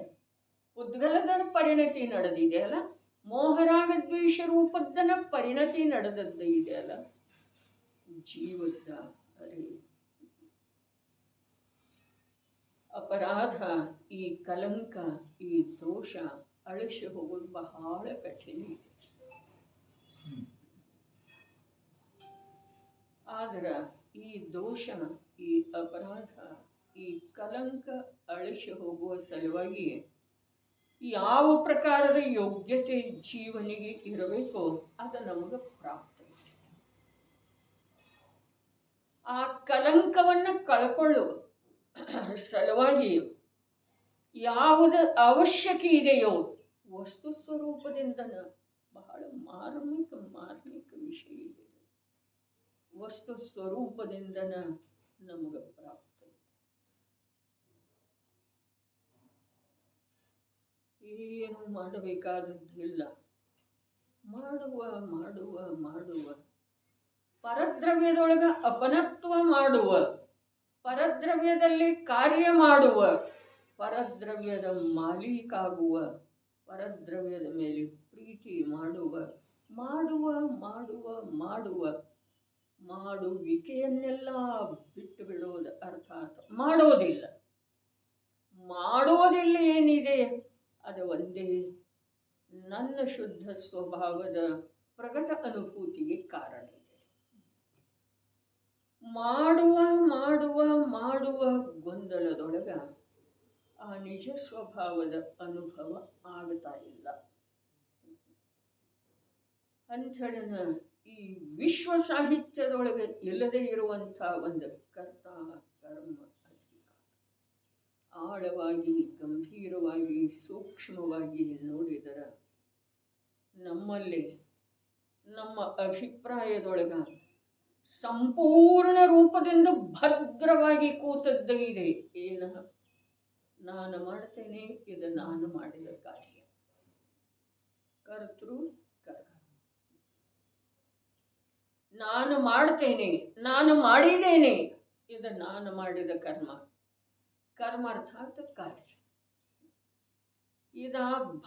ಉದ್ಗಲದ ಪರಿಣತಿ ನಡೆದಿದೆಯಲ್ಲ, ಮೋಹರಾಗ ದ್ವೇಷ ರೂಪದ್ದನ ಪರಿಣತಿ ನಡೆದದ್ದು ಇದೆಯಲ್ಲ ಜೀವದ. ಅರೆ ಅಪರಾಧ, ಈ ಕಲಂಕ, ಈ ದೋಷ ಅಳಿಸಿ ಹೋಗೋದು ಬಹಳ ಕಠಿಣ ಇದೆ. ಆದ್ರೆ ಈ ದೋಷ, ಈ ಅಪರಾಧ, ಈ ಕಲಂಕ ಅಳಿಸಿ ಹೋಗುವ ಸಲುವಾಗಿ ಯಾವ ಪ್ರಕಾರದ ಯೋಗ್ಯತೆ ಜೀವನಿಗೆ ಇರಬೇಕೋ ಅದು ನಮಗೆ ಪ್ರಾಪ್ತ ಇದೆ. ಆ ಕಲಂಕವನ್ನು ಕಳ್ಕೊಳ್ಳುವ ಸಲುವಾಗಿ ಯಾವುದು ಅವಶ್ಯಕ ಇದೆಯೋ ವಸ್ತು ಸ್ವರೂಪದಿಂದನ ಬಹಳ ಮಾರ್ಮಿಕ ವಿಷಯ ಇದೆ. ವಸ್ತು ಸ್ವರೂಪದಿಂದನ ನಮಗೆ ಪ್ರಾಪ್ತ ಇದೆ. ಏನು ಮಾಡಬೇಕಾದದ್ದಿಲ್ಲ. ಮಾಡುವ ಪರದ್ರವ್ಯದೊಳಗ ಅಪನತ್ವ ಮಾಡುವ, ಪರದ್ರವ್ಯದಲ್ಲಿ ಕಾರ್ಯ ಮಾಡುವ, ಪರದ್ರವ್ಯದ ಮಾಲೀಕಾಗುವ, ಪರದ್ರವ್ಯದ ಮೇಲೆ ಪ್ರೀತಿ ಮಾಡುವಿಕೆಯನ್ನೆಲ್ಲ ಬಿಟ್ಟು ಬಿಡೋದು. ಅರ್ಥಾತ್ ಮಾಡೋದಿಲ್ಲ ಏನಿದೆ ಅದು ಒಂದೇ ನನ್ನ ಶುದ್ಧ ಸ್ವಭಾವದ ಪ್ರಕಟ ಅನುಭೂತಿಗೆ ಕಾರಣ ಇದೆ. ಮಾಡುವ ಗೊಂದಲದೊಳಗ ಆ ನಿಜ ಸ್ವಭಾವದ ಅನುಭವ ಆಗ್ತಾ ಇಲ್ಲ. ಅಂಥೇಳಿನ ಈ ವಿಶ್ವ ಸಾಹಿತ್ಯದೊಳಗೆ ಇಲ್ಲದೆ ಇರುವಂಥ ಒಂದು ಕರ್ತ ಕರ್ಮ ಅಧಿಕಾರ ಆಳವಾಗಿ, ಗಂಭೀರವಾಗಿ, ಸೂಕ್ಷ್ಮವಾಗಿ ನೋಡಿದರೆ ನಮ್ಮಲ್ಲಿ ನಮ್ಮ ಅಭಿಪ್ರಾಯದೊಳಗ ಸಂಪೂರ್ಣ ರೂಪದಿಂದ ಭದ್ರವಾಗಿ ಕೂತದ್ದ ಇದೆ. ಏನ? ನಾನು ಮಾಡ್ತೇನೆ, ಇದು ನಾನು ಮಾಡಿದ ಕಾರ್ಯ. ಕರ್ತೃ ಕರ್ಮ. ನಾನು ಮಾಡ್ತೇನೆ, ನಾನು ಮಾಡಿದ್ದೇನೆ, ಇದು ನಾನು ಮಾಡಿದ ಕರ್ಮ. ಕರ್ಮ ಅರ್ಥಾತ್ ಕಾರ್ಯ. ಇದ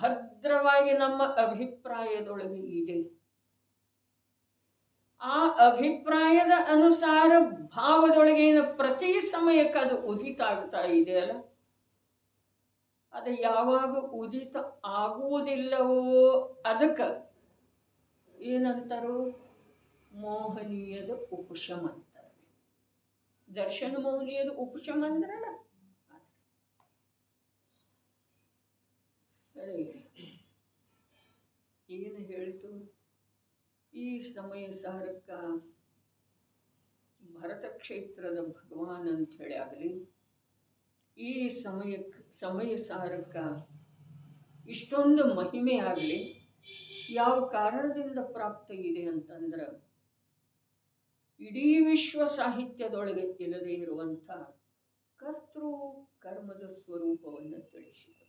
ಭದ್ರವಾಗಿ ನಮ್ಮ ಅಭಿಪ್ರಾಯದೊಳಗೆ ಇದೆ. ಆ ಅಭಿಪ್ರಾಯದ ಅನುಸಾರ ಭಾವದೊಳಗೇನು ಪ್ರತಿ ಸಮಯಕ್ಕೆ ಅದು ಉದಿತಾಗ್ತಾ ಇದೆಯಲ್ಲ, ಅದು ಯಾವಾಗ ಉದಿತ ಆಗುವುದಿಲ್ಲವೋ ಅದಕ್ಕೆ ಏನಂತಾರೋ ಮೋಹನೀಯದ ಉಪಶಮ ಅಂತಾರೆ. ದರ್ಶನ ಮೋಹನೀಯದ ಉಪಶಮ ಅಂದ್ರಲ್ಲ ಏನು ಹೇಳ್ತು ಈ ಸಮಯ ಸಾರಕ್ಕ ಭರತ ಕ್ಷೇತ್ರದ ಭಗವಾನ್ ಅಂಥೇಳಿ ಆಗಲಿ, ಈ ಸಮಯ ಸಾರಕ್ಕ ಇಷ್ಟೊಂದು ಮಹಿಮೆ ಆಗಲಿ ಯಾವ ಕಾರಣದಿಂದ ಪ್ರಾಪ್ತ ಇದೆ ಅಂತಂದ್ರೆ ಇಡೀ ವಿಶ್ವ ಸಾಹಿತ್ಯದೊಳಗೆ ಇಲ್ಲದೆ ಇರುವಂಥ ಕರ್ತೃ ಕರ್ಮದ ಸ್ವರೂಪವನ್ನು ತಿಳಿಸಿಕೊಟ್ಟಿದ್ದಾರೆ.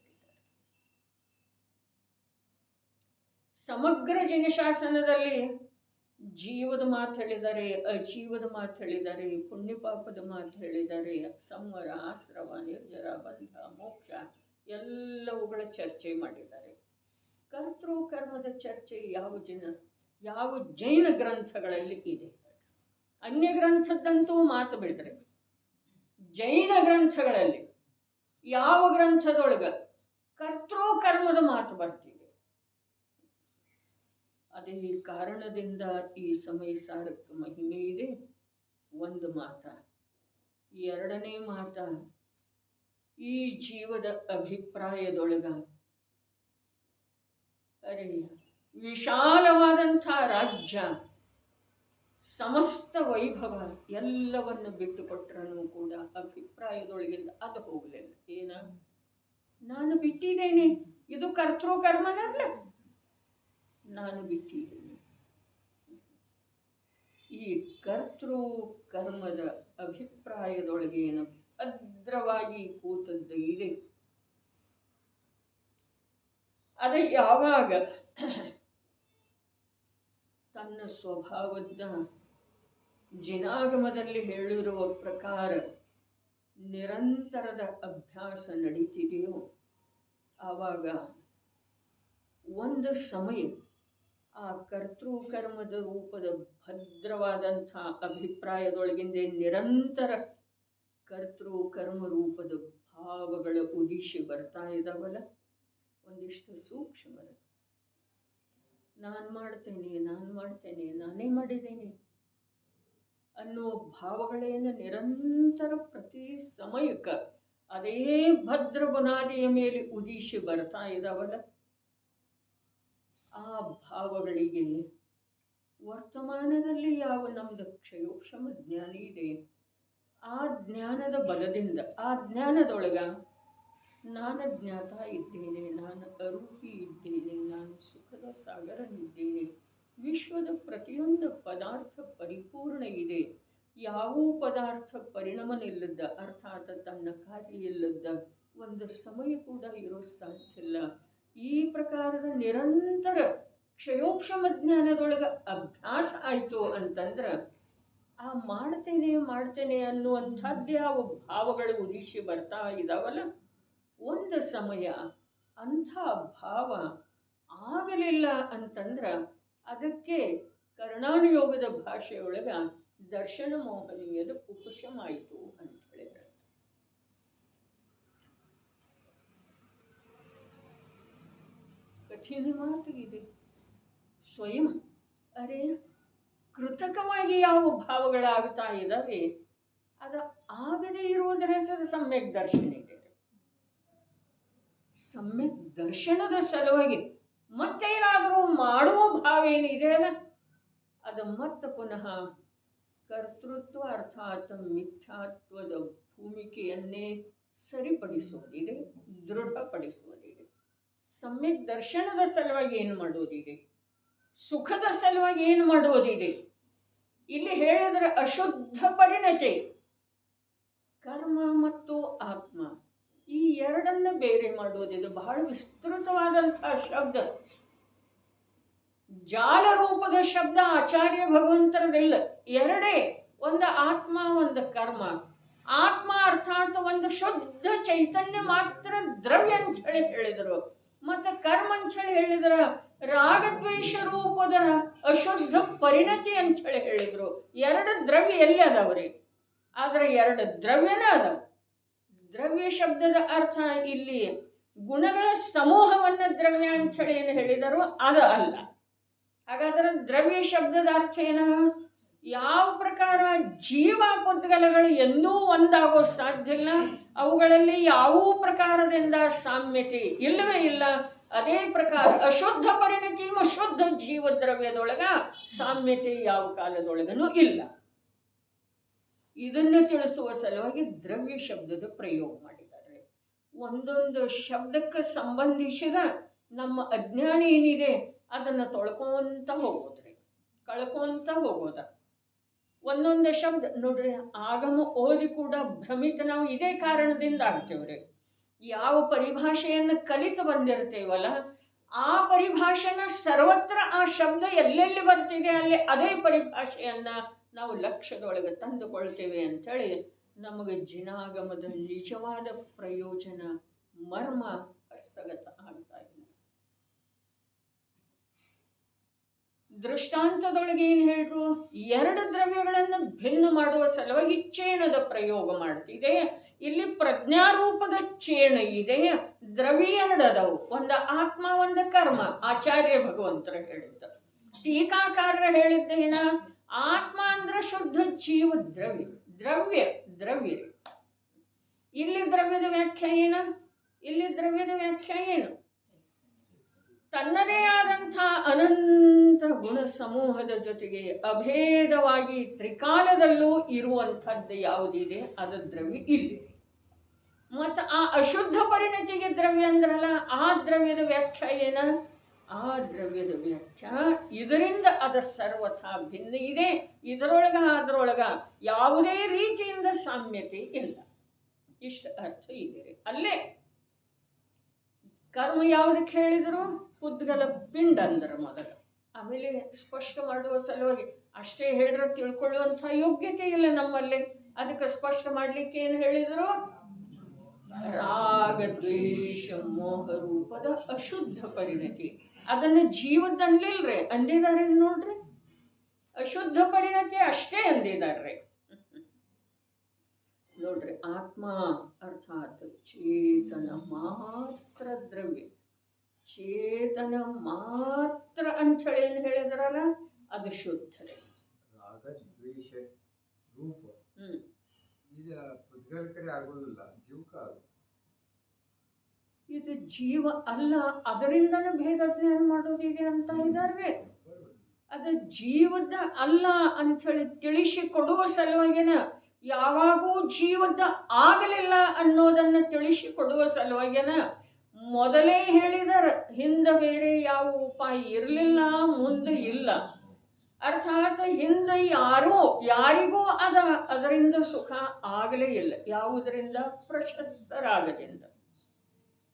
ಸಮಗ್ರ ಜಿನಶಾಸನದಲ್ಲಿ ಜೀವದ ಮಾತು ಹೇಳಿದ್ದಾರೆ, ಅಜೀವದ ಮಾತು ಹೇಳಿದ್ದಾರೆ, ಪುಣ್ಯ ಪಾಪದ ಮಾತು ಹೇಳಿದ್ದಾರೆ, ಸಂವರ, ಆಶ್ರವ, ನಿರ್ಜರ, ಬಂಧ, ಮೋಕ್ಷ ಎಲ್ಲವುಗಳ ಚರ್ಚೆ ಮಾಡಿದ್ದಾರೆ. ಕರ್ತೃ ಕರ್ಮದ ಚರ್ಚೆ ಯಾವ ಜೈನ ಗ್ರಂಥಗಳಲ್ಲಿ ಇದೆ. ಅನ್ಯ ಗ್ರಂಥದ್ದಂತೂ ಮಾತು ಬಿಡ್ತಾರೆ. ಜೈನ ಗ್ರಂಥಗಳಲ್ಲಿ ಯಾವ ಗ್ರಂಥದೊಳಗೆ ಕರ್ತೃ ಕರ್ಮದ ಮಾತು ಬರ್ತಿದೆ. ಅದೇ ಕಾರಣದಿಂದ ಈ ಸಮಯ ಸಾರಕ್ಕೆ ಮಹಿಮೆ ಇದೆ. ಒಂದು ಮಾತ. ಎರಡನೇ ಮಾತ, ಈ ಜೀವದ ಅಭಿಪ್ರಾಯದೊಳಗ ವಿಶಾಲವಾದಂಥ ರಾಜ್ಯ, ಸಮಸ್ತ ವೈಭವ ಎಲ್ಲವನ್ನು ಬಿಟ್ಟು ಕೊಟ್ಟರೂ ಕೂಡ ಅಭಿಪ್ರಾಯದೊಳಗಿಂದ ಅದು ಹೋಗಲಿಲ್ಲ. ಏನ ನಾನು ಬಿಟ್ಟಿದ್ದೇನೆ, ಇದು ಕರ್ತೃ ಕರ್ಮನಲ್ಲ, ನಾನು ಬಿಟ್ಟಿದ್ದೇನೆ. ಈ ಕರ್ತೃ ಕರ್ಮದ ಅಭಿಪ್ರಾಯದೊಳಗೆ ಏನು ಭದ್ರವಾಗಿ ಕೂತದ್ದು ಇದೆ. ಅದು ಯಾವಾಗ ತನ್ನ ಸ್ವಭಾವದ ಜಿನಾಗಮದಲ್ಲಿ ಹೇಳಿರುವ ಪ್ರಕಾರ ನಿರಂತರದ ಅಭ್ಯಾಸ ನಡೀತಿದೆಯೋ ಆವಾಗ ಒಂದು ಸಮಯ ಆ ಕರ್ತೃ ಕರ್ಮದ ರೂಪದ ಭದ್ರವಾದಂಥ ಅಭಿಪ್ರಾಯದೊಳಗಿಂದ ನಿರಂತರ ಕರ್ತೃ ಕರ್ಮ ರೂಪದ ಭಾವಗಳ ಉದಿಶಿ ಬರ್ತಾ ಇದ್ದಾವಲ್ಲ, ಒಂದಿಷ್ಟು ಸೂಕ್ಷ್ಮದ ನಾನು ಮಾಡ್ತೇನೆ, ನಾನೇ ಮಾಡಿದ್ದೇನೆ ಅನ್ನೋ ಭಾವಗಳೇನು ನಿರಂತರ ಪ್ರತಿ ಸಮಯಕ್ಕೆ ಅದೇ ಭದ್ರ ಬುನಾದಿಯ ಮೇಲೆ ಉದಿಶಿ ಬರ್ತಾ ಇದ್ದಾವಲ್ಲ, ಆ ಭಾವಗಳಿಗೆ ವರ್ತಮಾನದಲ್ಲಿ ಯಾವ ನಮ್ದು ಕ್ಷಯೋಕ್ಷಮ ಜ್ಞಾನ ಇದೆ, ಆ ಜ್ಞಾನದ ಬಲದಿಂದ ಆ ಜ್ಞಾನದೊಳಗ ನಾನು ಜ್ಞಾತ ಇದ್ದೇನೆ, ನಾನು ಅರೂಪಿ ಇದ್ದೇನೆ, ನಾನು ಸುಖದ ಸಾಗರನಿದ್ದೇನೆ, ವಿಶ್ವದ ಪ್ರತಿಯೊಂದು ಪದಾರ್ಥ ಪರಿಪೂರ್ಣ ಇದೆ, ಯಾವ ಪದಾರ್ಥ ಪರಿಣಮನಿಲ್ಲದ ಅರ್ಥಾತ್ ತನ್ನ ಕಾರ್ಯ ಇಲ್ಲದ ಒಂದು ಸಮಯ ಕೂಡ ಇರೋ ಸಾಧ್ಯ ಇಲ್ಲ. ಈ ಪ್ರಕಾರದ ನಿರಂತರ ಕ್ಷಯೋಕ್ಷಮ ಜ್ಞಾನದೊಳಗೆ ಅಭ್ಯಾಸ ಆಯಿತು ಅಂತಂದ್ರೆ ಆ ಮಾಡ್ತೇನೆ ಅನ್ನುವಂಥದ್ದು ಯಾವ ಭಾವಗಳು ಉದಿಶಿ ಬರ್ತಾ ಇದ್ದಾವಲ್ಲ, ಒಂದು ಸಮಯ ಅಂಥ ಭಾವ ಆಗಲಿಲ್ಲ ಅಂತಂದ್ರೆ ಅದಕ್ಕೆ ಕರ್ಣಾನುಯೋಗದ ಭಾಷೆಯೊಳಗ ದರ್ಶನ ಮೋಹನೀಯದ ಉಪಶಮ ಆಯಿತು ಅಂತ ಹೇಳಿದ್ರೆ. ಕಠಿಣ ಮಾತಿಗಿದೆ. ಸ್ವಯಂ ಕೃತಕವಾಗಿ ಯಾವ ಭಾವಗಳಾಗ್ತಾ ಇದ್ದಾವೆ ಅದು ಆಗದೇ ಇರುವುದರ ಹೆಸರು ಸಮ್ಯಕ್ ದರ್ಶನ ಇದೆ. ಸಮ್ಯಕ್ ದರ್ಶನದ ಸಲುವಾಗಿ ಮತ್ತೇನಾದರೂ ಮಾಡುವ ಭಾವ ಏನಿದೆಯಲ್ಲ ಅದು ಮತ್ತೆ ಪುನಃ ಕರ್ತೃತ್ವ ಅರ್ಥಾತ್ ಮಿಥ್ಯಾತ್ವದ ಭೂಮಿಕೆಯನ್ನೇ ಸರಿಪಡಿಸುವುದಿದೆ, ದೃಢಪಡಿಸುವುದಿದೆ. ಸಮ್ಯಕ್ ದರ್ಶನದ ಸಲುವಾಗಿ ಏನು ಮಾಡುವುದಿದೆ, ಸುಖದ ಸಲುವಾಗಿ ಏನು ಮಾಡುವುದಿದೆ. ಇಲ್ಲಿ ಹೇಳಿದರೆ ಅಶುದ್ಧ ಪರಿಣತಿ, ಕರ್ಮ ಮತ್ತು ಆತ್ಮ ಈ ಎರಡನ್ನ ಬೇರೆ ಮಾಡುವುದಿದೆ. ಬಹಳ ವಿಸ್ತೃತವಾದಂತಹ ಶಬ್ದ, ಜಾಲ ರೂಪದ ಶಬ್ದ ಆಚಾರ್ಯ ಭಗವಂತರದಿಲ್ಲ. ಎರಡೇ, ಒಂದು ಆತ್ಮ ಒಂದು ಕರ್ಮ. ಆತ್ಮ ಅರ್ಥಾತ್ ಒಂದು ಶುದ್ಧ ಚೈತನ್ಯ ಮಾತ್ರ ದ್ರವ್ಯ ಅಂತ ಹೇಳಿ ಹೇಳಿದರು, ಮತ್ತು ಕರ್ಮ ಅಂತ ಹೇಳಿ ಹೇಳಿದ್ರ ರಾಗದ್ವೇಷ ರೂಪದ ಅಶುದ್ಧ ಪರಿಣತಿ ಅಂತ ಹೇಳಿ ಹೇಳಿದರು. ಎರಡು ದ್ರವ್ಯ ಎಲ್ಲಿ ಅದಾವ್ರಿ? ಆದರೆ ಎರಡು ದ್ರವ್ಯನ ಅದಾವ. ದ್ರವ್ಯ ಶಬ್ದದ ಅರ್ಥ ಇಲ್ಲಿ ಗುಣಗಳ ಸಮೂಹವನ್ನು ದ್ರವ್ಯ ಅಂಥೇಳಿ ಏನು ಹೇಳಿದರು ಅದು ಅಲ್ಲ. ಹಾಗಾದ್ರೆ ದ್ರವ್ಯ ಶಬ್ದದ ಅರ್ಥ ಏನ? ಯಾವ ಪ್ರಕಾರ ಜೀವ ಪುದ್ಗಲಗಳು ಎಂದೂ ಒಂದಾಗೋ ಸಾಧ್ಯ ಇಲ್ಲ, ಅವುಗಳಲ್ಲಿ ಯಾವ ಪ್ರಕಾರದಿಂದ ಸಾಮ್ಯತೆ ಇಲ್ಲವೇ ಇಲ್ಲ. ಅದೇ ಪ್ರಕಾರ ಅಶುದ್ಧ ಪರಿಣತಿ ಶುದ್ಧ ಜೀವ ದ್ರವ್ಯದೊಳಗ ಸಾಮ್ಯತೆ ಯಾವ ಕಾಲದೊಳಗನೂ ಇಲ್ಲ. ಇದನ್ನು ತಿಳಿಸುವ ಸಲುವಾಗಿ ದ್ರವ್ಯ ಶಬ್ದದ ಪ್ರಯೋಗ ಮಾಡಿದ್ದಾರೆ. ಒಂದೊಂದು ಶಬ್ದಕ್ಕೆ ಸಂಬಂಧಿಸಿದ ನಮ್ಮ ಅಜ್ಞಾನ ಏನಿದೆ ಅದನ್ನು ತೊಳ್ಕೊಂತ ಹೋಗೋದ್ರಿ, ಕಳ್ಕೊಂತ ಹೋಗೋದ. ಒಂದೊಂದು ಶಬ್ದ ನೋಡ್ರಿ, ಆಗಮ ಓದಿ ಕೂಡ ಭ್ರಮಿತ ನಾವು ಇದೇ ಕಾರಣದಿಂದ ಆಗ್ತೇವ್ರಿ. ಯಾವ ಪರಿಭಾಷೆಯನ್ನು ಕಲಿತು ಬಂದಿರ್ತೇವಲ್ಲ ಆ ಪರಿಭಾಷೆನ ಸರ್ವತ್ರ ಆ ಶಬ್ದ ಎಲ್ಲೆಲ್ಲಿ ಬರ್ತಿದೆ ಅಲ್ಲಿ ಅದೇ ಪರಿಭಾಷೆಯನ್ನ ನಾವು ಲಕ್ಷ್ಯದೊಳಗೆ ತಂದುಕೊಳ್ತೇವೆ ಅಂಥೇಳಿ ನಮಗೆ ಜಿನಾಗಮದ ನಿಜವಾದ ಪ್ರಯೋಜನ ಮರ್ಮ ಹಸ್ತಗತ ಆಗ್ತಾ ಇದೆ. ದೃಷ್ಟಾಂತದೊಳಗೆ ಏನು ಹೇಳ್ರು? ಎರಡು ದ್ರವ್ಯಗಳನ್ನು ಭಿನ್ನ ಮಾಡುವ ಸಲುವಾಗಿ ಚೇಣದ ಪ್ರಯೋಗ ಮಾಡ್ತಿದೆ. ಇಲ್ಲಿ ಪ್ರಜ್ಞಾರೂಪದ ಚೇಣ ಇದೆ. ದ್ರವ್ಯ ಎರಡದವು, ಒಂದು ಆತ್ಮ ಒಂದು ಕರ್ಮ. ಆಚಾರ್ಯ ಭಗವಂತರು ಹೇಳಿದ್ದ. ಟೀಕಾಕಾರರು ಹೇಳಿದ್ದೇನ? ಆತ್ಮ ಅಂದ್ರೆ ಶುದ್ಧ ಜೀವ ದ್ರವ್ಯ. ದ್ರವ್ಯ ದ್ರವ್ಯ ಇಲ್ಲಿ ದ್ರವ್ಯದ ವ್ಯಾಖ್ಯೆ ಏನು? ಇಲ್ಲಿ ದ್ರವ್ಯದ ವ್ಯಾಖ್ಯೆ ಏನು? ತನ್ನದೇ ಆದಂಥ ಅನಂತ ಗುಣ ಸಮೂಹದ ಜೊತೆಗೆ ಅಭೇದವಾಗಿ ತ್ರಿಕಾಲದಲ್ಲೂ ಇರುವಂಥದ್ದು ಯಾವುದಿದೆ ಅದು ದ್ರವ್ಯ ಇಲ್ಲಿ. ಮತ್ತು ಆ ಅಶುದ್ಧ ಪರಿಣತಿಗೆ ದ್ರವ್ಯ ಅಂದ್ರಲ್ಲ, ಆ ದ್ರವ್ಯದ ವ್ಯಾಖ್ಯಾ ಏನ? ಆ ದ್ರವ್ಯದ ವ್ಯಾಖ್ಯಾ ಇದರಿಂದ ಅದ ಸರ್ವಥಾ ಭಿನ್ನ ಇದೆ. ಇದರೊಳಗ ಅದರೊಳಗ ಯಾವುದೇ ರೀತಿಯಿಂದ ಸಾಮ್ಯತೆ ಇಲ್ಲ. ಇಷ್ಟ ಅರ್ಥ ಇದೆ. ಅಲ್ಲೇ ಕರ್ಮ ಯಾವುದಕ್ಕೆ ಹೇಳಿದ್ರು? ಪುದ್ಗಲ ಪಿಂಡ ಅಂದ್ರೆ ಮೊದಲು. ಆಮೇಲೆ ಸ್ಪಷ್ಟ ಮಾಡುವ ಸಲುವಾಗಿ ಅಷ್ಟೇ ಹೇಳಿದ್ರೆ ತಿಳ್ಕೊಳ್ಳುವಂಥ ಯೋಗ್ಯತೆ ಇಲ್ಲ ನಮ್ಮಲ್ಲಿ. ಅದಕ್ಕೆ ಸ್ಪಷ್ಟ ಮಾಡಲಿಕ್ಕೆ ಏನು ಹೇಳಿದರು? ರಾಗ ದ್ವೇಷ ಮೋಹ ರೂಪದ ಅಶುದ್ಧ ಪರಿಣತಿ. ಅದನ್ನು ಜೀವದಲ್ಲಿಲ್ರಿ ಅಂದಿದ್ದಾರೆ ನೋಡ್ರಿ. ಅಶುದ್ಧ ಪರಿಣತಿ ಅಷ್ಟೇ ಅಂದಿದ್ದಾರೆ ನೋಡ್ರಿ. ಆತ್ಮ ಅರ್ಥಾತ್ ಚೇತನ ಮಾತ್ರ ದ್ರವ್ಯ. ಚೇತನ ಮಾತ್ರ ಅಂಥೇಳಿ ಏನು ಹೇಳಿದ್ರಲ್ಲ ಅದು ಶುದ್ಧರೇ. ರಾಗ ದ್ವೇಷ ರೂಪ ಇದು ಪುದ್ಗಲಕರೇ ಆಗೋದಿಲ್ಲ, ಜೀವಕ. ಇದು ಜೀವ ಅಲ್ಲ, ಅದರಿಂದನೇ ಭೇದ ಜ್ಞಾನ ಮಾಡೋದಿದೆ ಅಂತ ಇದ್ದಾರೆ. ಅದು ಜೀವದ ಅಲ್ಲ ಅಂಥೇಳಿ ತಿಳಿಸಿ ಕೊಡುವ ಸಲುವಾಗಿನ ಯಾವಾಗೂ ಜೀವದ ಆಗಲಿಲ್ಲ ಅನ್ನೋದನ್ನು ತಿಳಿಸಿ ಕೊಡುವ ಸಲುವಾಗಿನ ಮೊದಲೇ ಹೇಳಿದಾರ. ಹಿಂದೆ ಬೇರೆ ಯಾವ ಉಪಾಯ ಇರಲಿಲ್ಲ, ಮುಂದೆ ಇಲ್ಲ. ಅರ್ಥಾತ್ ಹಿಂದೆ ಯಾರಿಗೂ ಅದರಿಂದ ಸುಖ ಆಗಲೇ ಇಲ್ಲ. ಯಾವುದರಿಂದ? ಪ್ರಶಸ್ತರಾಗದಿಂದ.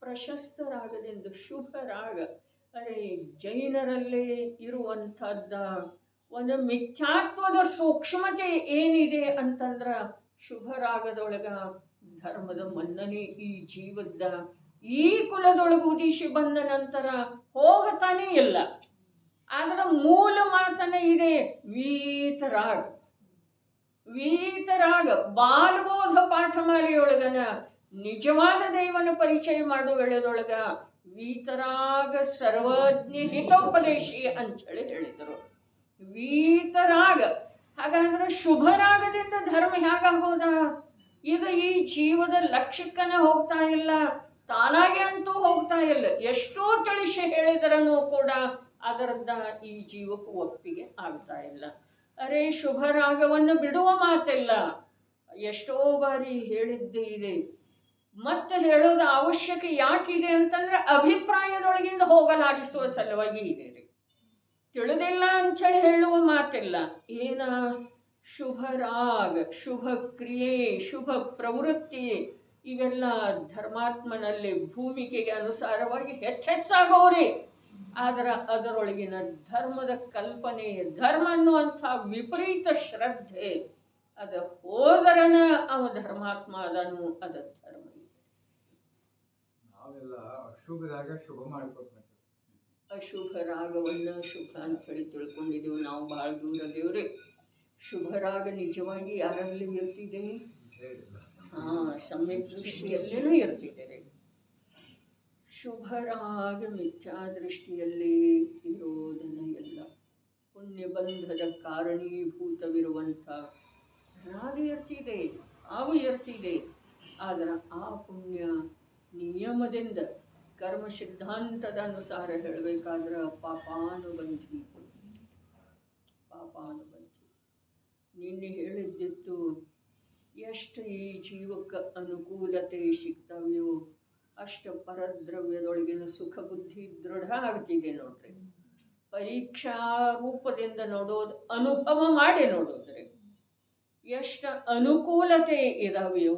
ಪ್ರಶಸ್ತರಾಗದಿಂದ ಶುಭ ರಾಗ. ಅರೆ ಜೈನರಲ್ಲೇ ಇರುವಂಥದ್ದ ಒಂದು ಮಿಥ್ಯಾತ್ವದ ಸೂಕ್ಷ್ಮತೆ ಏನಿದೆ ಅಂತಂದ್ರ ಶುಭ ರಾಗದೊಳಗ ಧರ್ಮದ ಮನ್ನಣೆ ಈ ಜೀವದ ಈ ಕುಲದೊಳಗೆ ಉದಿಸಿ ಬಂದ ನಂತರ ಹೋಗತಾನೇ ಇಲ್ಲ. ಆದ್ರೆ ಮೂಲ ಮಾತನ ಇದೆ ವೀತರಾಗ. ವೀತರಾಗ ಬಾಲಬೋಧ ಪಾಠಮಾಲೆಯೊಳಗನ ನಿಜವಾದ ದೈವನ ಪರಿಚಯ ಮಾಡುವ ವೇಳೆದೊಳಗ ವೀತರಾಗ ಸರ್ವಜ್ಞ ಹಿತೋಪದೇಶಿ ಅಂತೇಳಿ ಹೇಳಿದರು. ವೀತರಾಗ. ಹಾಗಾದ್ರೆ ಶುಭರಾಗದಿಂದ ಧರ್ಮ ಹೇಗಾಗೋದ? ಇದು ಈ ಜೀವದ ಲಕ್ಷ್ಯಕ್ಕನ ಹೋಗ್ತಾ ಇಲ್ಲ, ತಾನಾಗೆ ಅಂತೂ ಹೋಗ್ತಾ ಇಲ್ಲ. ಎಷ್ಟೋ ತಿಳಿಸಿ ಹೇಳಿದ್ರೂ ಕೂಡ ಅದರಿಂದ ಈ ಜೀವಕ್ಕೂ ಒಪ್ಪಿಗೆ ಆಗ್ತಾ ಇಲ್ಲ. ಅರೆ ಶುಭರಾಗವನ್ನು ಬಿಡುವ ಮಾತಿಲ್ಲ. ಎಷ್ಟೋ ಬಾರಿ ಹೇಳಿದ್ದೇ ಇದೆ, ಮತ್ತೆ ಹೇಳೋದು ಅವಶ್ಯಕ ಯಾಕಿದೆ ಅಂತಂದ್ರೆ ಅಭಿಪ್ರಾಯದೊಳಗಿಂದ ಹೋಗಲಾಡಿಸುವ ಸಲುವಾಗಿ ಇದೆ ರೀ. ತಿಳಿದಿಲ್ಲ ಅಂಥೇಳಿ ಹೇಳುವ ಮಾತಿಲ್ಲ. ಏನ? ಶುಭರಾಗ, ಶುಭ ಕ್ರಿಯೆ, ಶುಭ ಪ್ರವೃತ್ತಿ ಇವೆಲ್ಲ ಧರ್ಮಾತ್ಮನಲ್ಲಿ ಭೂಮಿಕೆಗೆ ಅನುಸಾರವಾಗಿ ಹೆಚ್ಚೆಚ್ಚಾಗೋರಿ. ಆದರೆ ಅದರೊಳಗಿನ ಧರ್ಮದ ಕಲ್ಪನೆ, ಧರ್ಮ ಅನ್ನುವಂಥ ವಿಪರೀತ ಶ್ರದ್ಧೆ ಅದ ಹೋದರನ ಅವ ಧರ್ಮಾತ್ಮ ಅದನ್ನು ಅದ ಧರ್ಮ. ನಾವೆಲ್ಲ ಅಶುಭದಾಗ ಶುಭ ಮಾಡ್ಕೊಬೇಕು. ಅಶುಭ ರಾಗವನ್ನು ಶುಭ ಅಂಥೇಳಿ ತಿಳ್ಕೊಂಡಿದ್ದೀವಿ ನಾವು. ಭಾಳ ದೂರ ದೇವ್ರಿ. ಶುಭ ರಾಗ ನಿಜವಾಗಿ ಯಾರಲ್ಲಿ ಇರ್ತಿದೆ? ಸಮ್ಯಕ್ ದೃಷ್ಟಿಯಲ್ಲೇನೂ ಇರ್ತಿದೆ. ಶುಭರಾಗ ಮಿಥ್ಯಾದೃಷ್ಟಿಯಲ್ಲಿ ಇರೋದನ್ನ ಎಲ್ಲ ಪುಣ್ಯಬಂಧದ ಕಾರಣೀಭೂತವಿರುವಂಥ ರಾಗ ಇರ್ತಿದೆ, ಹಾವು ಇರ್ತಿದೆ. ಆದರೆ ಆ ಪುಣ್ಯ ನಿಯಮದಿಂದ ಕರ್ಮ ಸಿದ್ಧಾಂತದ ಅನುಸಾರ ಹೇಳಬೇಕಾದ್ರೆ ಪಾಪಾನುಬಂಧಿ. ನಿನ್ನೆ ಹೇಳಿದ್ದಿತ್ತು, ಎಷ್ಟು ಈ ಜೀವಕ್ಕೆ ಅನುಕೂಲತೆ ಸಿಗ್ತಾವೆಯೋ ಅಷ್ಟು ಪರದ್ರವ್ಯದೊಳಗಿನ ಸುಖ ಬುದ್ಧಿ ದೃಢ ಆಗ್ತಿದೆ ನೋಡ್ರಿ. ಪರೀಕ್ಷಾ ರೂಪದಿಂದ ನೋಡೋದು, ಅನುಭವ ಮಾಡಿ ನೋಡೋದ್ರಿ. ಎಷ್ಟು ಅನುಕೂಲತೆ ಇದಾವೆಯೋ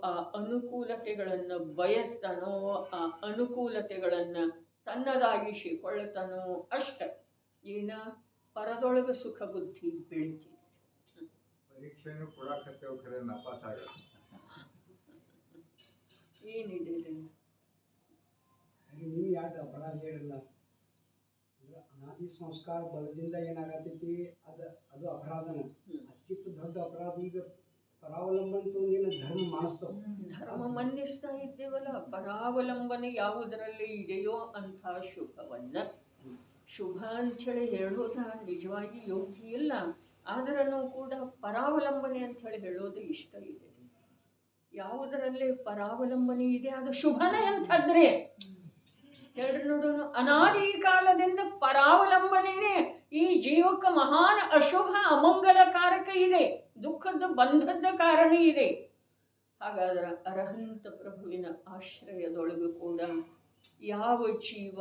ಆ ಅನುಕೂಲತೆಗಳನ್ನು ಬಯಸ್ತಾನೋ, ಆ ಅನುಕೂಲತೆಗಳನ್ನು ತನ್ನದಾಗಿಸಿಕೊಳ್ಳತಾನೋ ಅಷ್ಟ ಏನ ಪರದೊಳಗೆ ಸುಖ ಬುದ್ಧಿ ಬೆಳಿತಿದೆ. ಪರೀಕ್ಷೆನೂ ಕೊಡಾಕತ್ತೇವೆ, ಖರೆ ನಾಪಾಸ್ ಆಗಲ್ಲ. ಏನಿದೆ ನೀವು ಯಾಕೆ ಅಪರಾಧ ಹೇಳಿಲ್ಲ? ಅನಾದಿ ಸಂಸ್ಕಾರ ಬಲದಿಂದ ಏನಾಗತೈತಿ, ಅದು ಅಪರಾಧನ. ಅದಕ್ಕಿಂತ ದೊಡ್ಡ ಅಪರಾಧ ಈಗ ಪರಾವಲಂಬಂತೂ ನೀನು ಧರ್ಮ ಮಾಡಿಸ್ತಾವ. ಧರ್ಮ ಮನ್ನಿಸ್ತಾ ಇದ್ದೇವಲ್ಲ, ಪರಾವಲಂಬನೆ ಯಾವುದರಲ್ಲಿ ಇದೆಯೋ ಅಂಥ ಶುಭವನ್ನ ಶುಭ ಅಂಥೇಳಿ ಹೇಳೋದ ನಿಜವಾಗಿ ಯೋಗ್ಯ ಇಲ್ಲ. ಆದರೂ ಕೂಡ ಪರಾವಲಂಬನೆ ಅಂಥೇಳಿ ಹೇಳೋದು ಇಷ್ಟ ಇದೆ. ಯಾವುದರಲ್ಲಿ ಪರಾವಲಂಬನೆ ಇದೆ ಅದು ಶುಭನೇ ಅಂತಂದ್ರೆ ಹೇಳ್ರಿ ನೋಡೋಣ. ಅನಾದಿ ಕಾಲದಿಂದ ಪರಾವಲಂಬನೆಯೇ ಈ ಜೀವಕ್ಕೆ ಮಹಾನ್ ಅಶುಭ ಅಮಂಗಲಕಾರಕ ಇದೆ, ದುಃಖದ ಬಂಧದ ಕಾರಣ ಇದೆ. ಹಾಗಾದ್ರೆ ಅರಹಂತ ಪ್ರಭುವಿನ ಆಶ್ರಯದೊಳಗೂ ಕೂಡ ಯಾವ ಜೀವ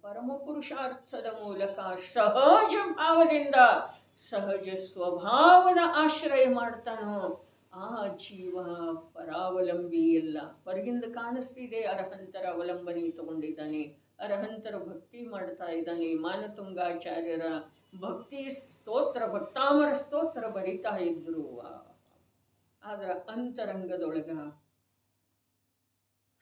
ಪರಮ ಪುರುಷಾರ್ಥದ ಮೂಲಕ ಸಹಜ ಭಾವದಿಂದ ಸಹಜ ಸ್ವಭಾವದ ಆಶ್ರಯ ಮಾಡ್ತಾನೋ ಆ ಜೀವ ಪರಾವಲಂಬಿ ಎಲ್ಲ. ಹೊರಗಿಂದ ಕಾಣಿಸ್ತಿದೆ ಅರಹಂತರ ಅವಲಂಬನೆ ತಗೊಂಡಿದ್ದಾನೆ, ಅರಹಂತರ ಭಕ್ತಿ ಮಾಡ್ತಾ ಇದ್ದಾನೆ, ಮಾನತುಂಗಾಚಾರ್ಯರ ಭಕ್ತಿ ಸ್ತೋತ್ರ ಭಕ್ತಾಮರ ಸ್ತೋತ್ರ ಬರಿತಾ ಇದ್ರು. ಆದ್ರೆ ಅಂತರಂಗದೊಳಗ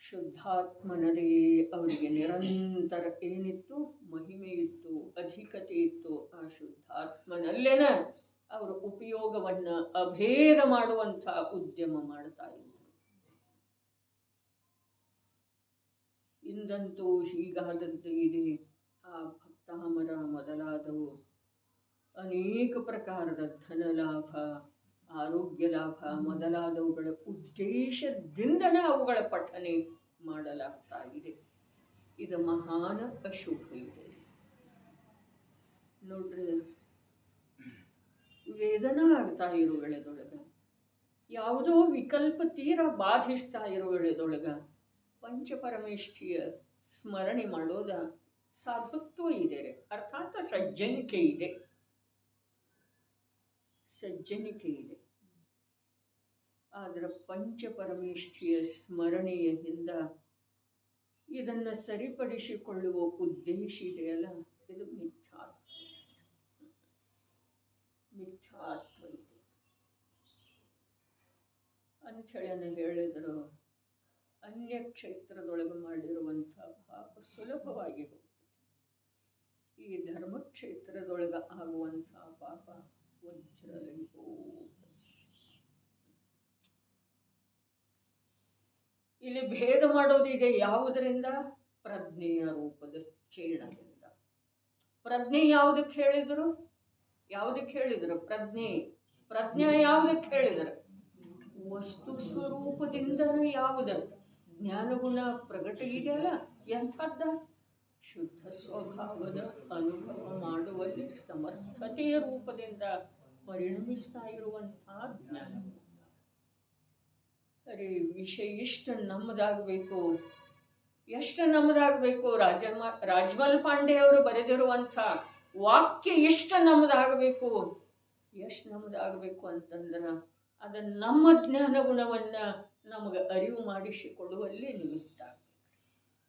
ಶುದ್ಧಾತ್ಮನದೇ ಅವರಿಗೆ ನಿರಂತರ ಏನಿತ್ತು, ಮಹಿಮೆ ಇತ್ತು, ಅಧಿಕತೆ ಇತ್ತು. ಆ ಶುದ್ಧಾತ್ಮನಲ್ಲೇನ ಅವರು ಉಪಯೋಗವನ್ನ ಅಭೇದ ಮಾಡುವಂಥ ಉದ್ಯಮ ಮಾಡ್ತಾ ಇದ್ರು. ಇಂದಂತೂ ಹೀಗಾದದ್ದು ಇದೆ. ಆ ಭಕ್ತಾಮರ ಮೊದಲಾದವು ಅನೇಕ ಪ್ರಕಾರದ ಧನ ಲಾಭ, ಆರೋಗ್ಯ ಲಾಭ ಮೊದಲಾದವುಗಳ ಉದ್ದೇಶದಿಂದನೇ ಅವುಗಳ ಪಠನೆ ಮಾಡಲಾಗ್ತಾ ಇದೆ. ಇದು ಮಹಾನ್ ಅಶುಭ ಇದೆ ನೋಡ್ರಿ. ವೇದನಾ ಆಗ್ತಾ ಇರೋ ವೇಳೆದೊಳಗ, ಯಾವುದೋ ವಿಕಲ್ಪ ತೀರ ಬಾಧಿಸ್ತಾ ಇರೋ ವೇಳೆದೊಳಗ ಪಂಚಪರಮೇಷ್ಠಿಯ ಸ್ಮರಣೆ ಮಾಡೋದ ಸಾಧುತ್ವ ಇದೆ, ಅರ್ಥಾತ್ ಸಜ್ಜನಿಕೆ ಇದೆ. ಆದರೆ ಪಂಚಪರಮೇಷ್ಠಿಯ ಸ್ಮರಣೆಯ ಹಿಂದ ಇದನ್ನು ಸರಿಪಡಿಸಿಕೊಳ್ಳುವ ಉದ್ದೇಶ ಇದೆಯಲ್ಲ, ಇದು ಮಿಥ್ಯಾತ್ವ ಇದೆ ಅಂಥೇಳನ್ನು ಹೇಳಿದರು. ಅನ್ಯ ಕ್ಷೇತ್ರದೊಳಗೆ ಮಾಡಿರುವಂಥ ಪಾಪ ಸುಲಭವಾಗಿ ಹೋಗ್ತದೆ. ಈ ಧರ್ಮಕ್ಷೇತ್ರದೊಳಗೆ ಆಗುವಂಥ ಪಾಪ ವಜ್ರಲಿಂಗೋ. ಇಲ್ಲಿ ಭೇದ ಮಾಡೋದಿದೆ ಯಾವುದರಿಂದ? ಪ್ರಜ್ಞೆಯ ರೂಪದ ಚೇಣದಿಂದ. ಪ್ರಜ್ಞೆ ಯಾವುದಕ್ಕೆ ಹೇಳಿದರು? ಪ್ರಜ್ಞೆ ಯಾವುದಕ್ಕೆ ಹೇಳಿದರು? ವಸ್ತು ಸ್ವರೂಪದಿಂದನೇ ಯಾವುದು ಜ್ಞಾನಗುಣ ಪ್ರಗಟ ಇದೆಯಲ್ಲ, ಎಂಥದ್ದ? ಶುದ್ಧ ಸ್ವಭಾವದ ಅನುಭವ ಮಾಡುವಲ್ಲಿ ಸಮರ್ಥತೆಯ ರೂಪದಿಂದ ಪರಿಣಮಿಸ್ತಾ ಇರುವಂತಹ ಜ್ಞಾನ. ಅರೆ ವಿಷಯ ಎಷ್ಟು ನಮ್ಮದಾಗಬೇಕು. ರಾಜಮಲ್ ಪಾಂಡೆ ಅವರು ಬರೆದಿರುವಂಥ ವಾಕ್ಯ ಎಷ್ಟು ನಮ್ಮದಾಗಬೇಕು ಅಂತಂದ್ರೆ ಅದನ್ನು ನಮ್ಮ ಜ್ಞಾನ ಗುಣವನ್ನು ನಮಗೆ ಅರಿವು ಮಾಡಿಸಿಕೊಡುವಲ್ಲಿ ನಿಮಿತ್ತ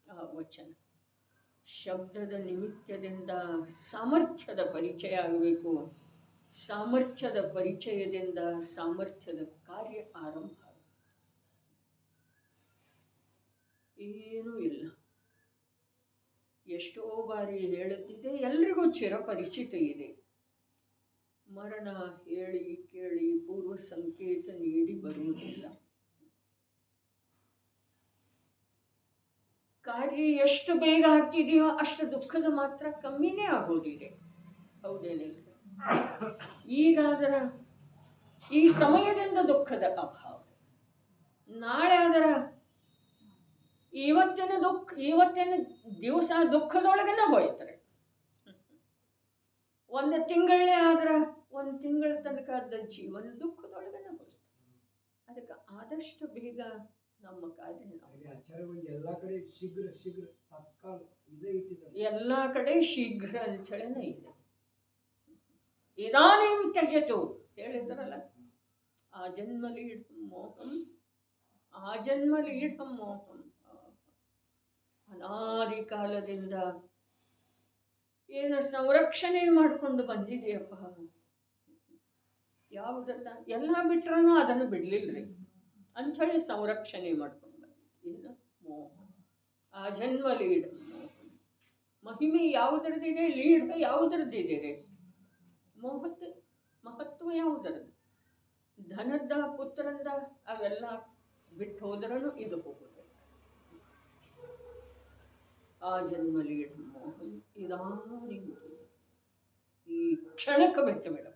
ಆ ವಚನ. ಶಬ್ದದ ನಿಮಿತ್ತದಿಂದ ಸಾಮರ್ಥ್ಯದ ಪರಿಚಯ ಆಗಬೇಕು. ಸಾಮರ್ಥ್ಯದ ಪರಿಚಯದಿಂದ ಸಾಮರ್ಥ್ಯದ ಕಾರ್ಯ ಆರಂಭ. ಏನೂ ಇಲ್ಲ. ಎಷ್ಟೋ ಬಾರಿ ಹೇಳುತ್ತಿದ್ದೆ, ಎಲ್ರಿಗೂ ಚಿರಪರಿಚಿತ ಇದೆ. ಮರಣ ಹೇಳಿ ಕೇಳಿ ಪೂರ್ವ ಸಂಕೇತ ನೀಡಿ ಬರುವುದಿಲ್ಲ. ಕಾರ್ಯ ಎಷ್ಟು ಬೇಗ ಆಗ್ತಿದೆಯೋ ಅಷ್ಟು ದುಃಖದ ಮಾತ್ರ ಕಮ್ಮಿನೇ ಆಗೋದಿದೆ. ಹೌದೇನಿಲ್ಲ? ಈಗ ಅದರ ಈ ಸಮಯದಿಂದ ದುಃಖದ ಅಭಾವ, ನಾಳೆ ಅದರ ಇವತ್ತಿನ ದಿವಸ ದುಃಖದೊಳಗನೆ ಹೋಯ್ತಾರೆ. ಒಂದು ತಿಂಗಳೇ ಆದ್ರೆ ಒಂದು ತಿಂಗಳ ತನಕ ಅದ ಜೀವನ ದುಃಖದೊಳಗನೆ ಹೋಯ್ತು. ಅದಕ್ಕೆ ಆದಷ್ಟು ಬೇಗ ನಮ್ಮ ಕಾರ್ಯ ಎಲ್ಲ ಕಡೆ ಶೀಘ್ರ ಶೀಘ್ರ ತತ್ಕಾಲ ಇದೇ ಇಟ್ಟಿದ್ದಾರೆ. ಎಲ್ಲ ಕಡೆ ಶೀಘ್ರ ಅಂತೇಳಿನೇ ಇದೆ. ಇದಾನಿಂ ತ್ಯಜತು ಹೇಳಿದ್ರಲ್ಲ, ಆ ಜನ್ಮ ಲೀಢಂ ಮೋಹಂ ಅನಾದಿ ಕಾಲದಿಂದ ಏನು ಸಂರಕ್ಷಣೆ ಮಾಡಿಕೊಂಡು ಬಂದಿದೆಯಪ್ಪ, ಯಾವುದನ್ನ ಎಲ್ಲ ಬಿಟ್ರೂ ಅದನ್ನು ಬಿಡ್ಲಿಲ್ರಿ ಅಂಥೇಳಿ ಸಂರಕ್ಷಣೆ ಮಾಡ್ಕೊಂಡು ಬಂದಿದೆ. ಏನು ಮೋಹ, ಆ ಜನ್ಮ ಲೀಢ ಮೋಹ. ಮಹಿಮೆ ಯಾವುದರದಿದೆ, ಲೀಢ ಯಾವುದರದಿದೆ, ಮಹತ್ವ ಯಾವುದರದ್ದು? ಧನದ ಪುತ್ರಂದ ಅವೆಲ್ಲ ಬಿಟ್ಟು ಹೋದ್ರೂ ಇದು ಹೋಗುತ್ತದೆ. ಆ ಜನ್ಮ ಲೀಢ ಮೋಹಂ ಇದಾನಿಂ ಈ ಕ್ಷಣಕ್ಕೆ ಬಿಟ್ಟು ಬಿಡ.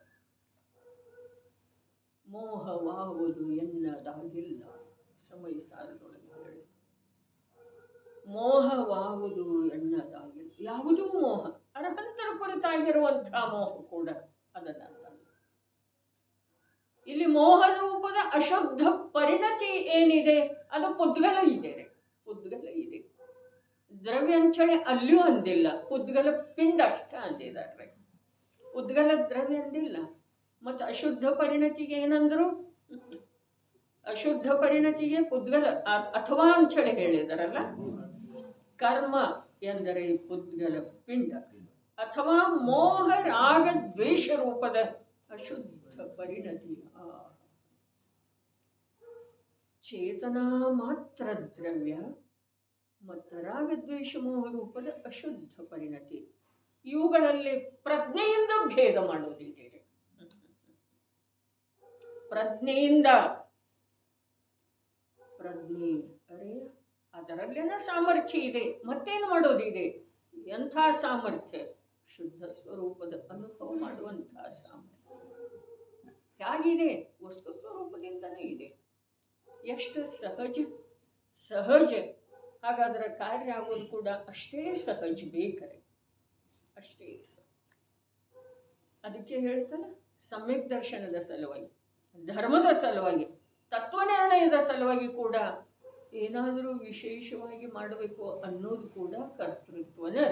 ಮೋಹವಾವುದು ಎನ್ನದಾಗಿಲ್ಲ. ಸಮಯ ಸಾರದೊಳಗೆ ಹೇಳಿ, ಮೋಹವಾವುದು ಎನ್ನದಾಗಿಲ್ಲ. ಯಾವುದೂ ಮೋಹ ಅರ್ಹಂತರ ಕುರಿತಾಗಿರುವಂತಹ ಮೋಹ ಕೂಡ ಅದನ್ನ ಇಲ್ಲಿ ಮೋಹ ರೂಪದ ಅಶುದ್ಧ ಪರಿಣತಿ ಏನಿದೆ ಅದು ಪುದ್ಗಲ ಇದೆ. ದ್ರವ್ಯ ಅಂಥೇಳಿ ಅಲ್ಲಿಯೂ ಅಂದಿಲ್ಲ, ಪುದ್ಗಲ ಪಿಂಡ ಅಷ್ಟ ಅಂದಿದ್ದಾರೆ. ಉದ್ಗಲ ದ್ರವ್ಯ ಅಂದಿಲ್ಲ. ಮತ್ತು ಅಶುದ್ಧ ಪರಿಣತಿಗೆ ಏನಂದ್ರು? ಅಶುದ್ಧ ಪರಿಣತಿಗೆ ಪುದ್ಗಲ ಅಥವಾ ಅಂಥೇಳಿ ಹೇಳಿದಾರಲ್ಲ. ಕರ್ಮ ಎಂದರೆ ಪುದ್ಗಲ ಪಿಂಡ ಅಥವಾ ಮೋಹ ರಾಗ ದ್ವೇಷ ರೂಪದ ಅಶುದ್ಧ ಪರಿಣತಿ. ಚೇತನಾ ಮಾತ್ರ ದ್ರವ್ಯ ಮತ್ತು ರಾಗದ್ವೇಷ ಮೋಹ ರೂಪದ ಅಶುದ್ಧ ಪರಿಣತಿ, ಇವುಗಳಲ್ಲಿ ಪ್ರಜ್ಞೆಯಿಂದ ಭೇದ ಮಾಡೋದಿದೆ. ಪ್ರಜ್ಞೆಯಿಂದ ಅರೆ ಅದರಲ್ಲೇನ ಸಾಮರ್ಥ್ಯ ಇದೆ, ಮತ್ತೇನು ಮಾಡೋದಿದೆ? ಎಂಥ ಸಾಮರ್ಥ್ಯ? ಶುದ್ಧ ಸ್ವರೂಪದ ಅನುಭವ ಮಾಡುವಂತಹ ಸಾಮರ್ಥ್ಯ ಹೇಗಿದೆ? ವಸ್ತು ಸ್ವರೂಪದಿಂದನೇ ಇದೆ. ಎಷ್ಟು ಸಹಜ ಹಾಗಾದ್ರೆ ಕಾರ್ಯ ಆಗೋದು ಕೂಡ ಅಷ್ಟೇ ಸಹಜ ಬೇಕರೆ, ಅಷ್ಟೇ ಸಹಜ. ಅದಕ್ಕೆ ಹೇಳ್ತಲ್ಲ, ಸಮ್ಯಕ್ ದರ್ಶನದ ಸಲುವಾಗಿ, ಧರ್ಮದ ಸಲುವಾಗಿ, ತತ್ವನಿರ್ಣಯದ ಸಲುವಾಗಿ ಕೂಡ ಏನಾದರೂ ವಿಶೇಷವಾಗಿ ಮಾಡಬೇಕು ಅನ್ನೋದು ಕೂಡ ಕರ್ತೃತ್ವನೇ.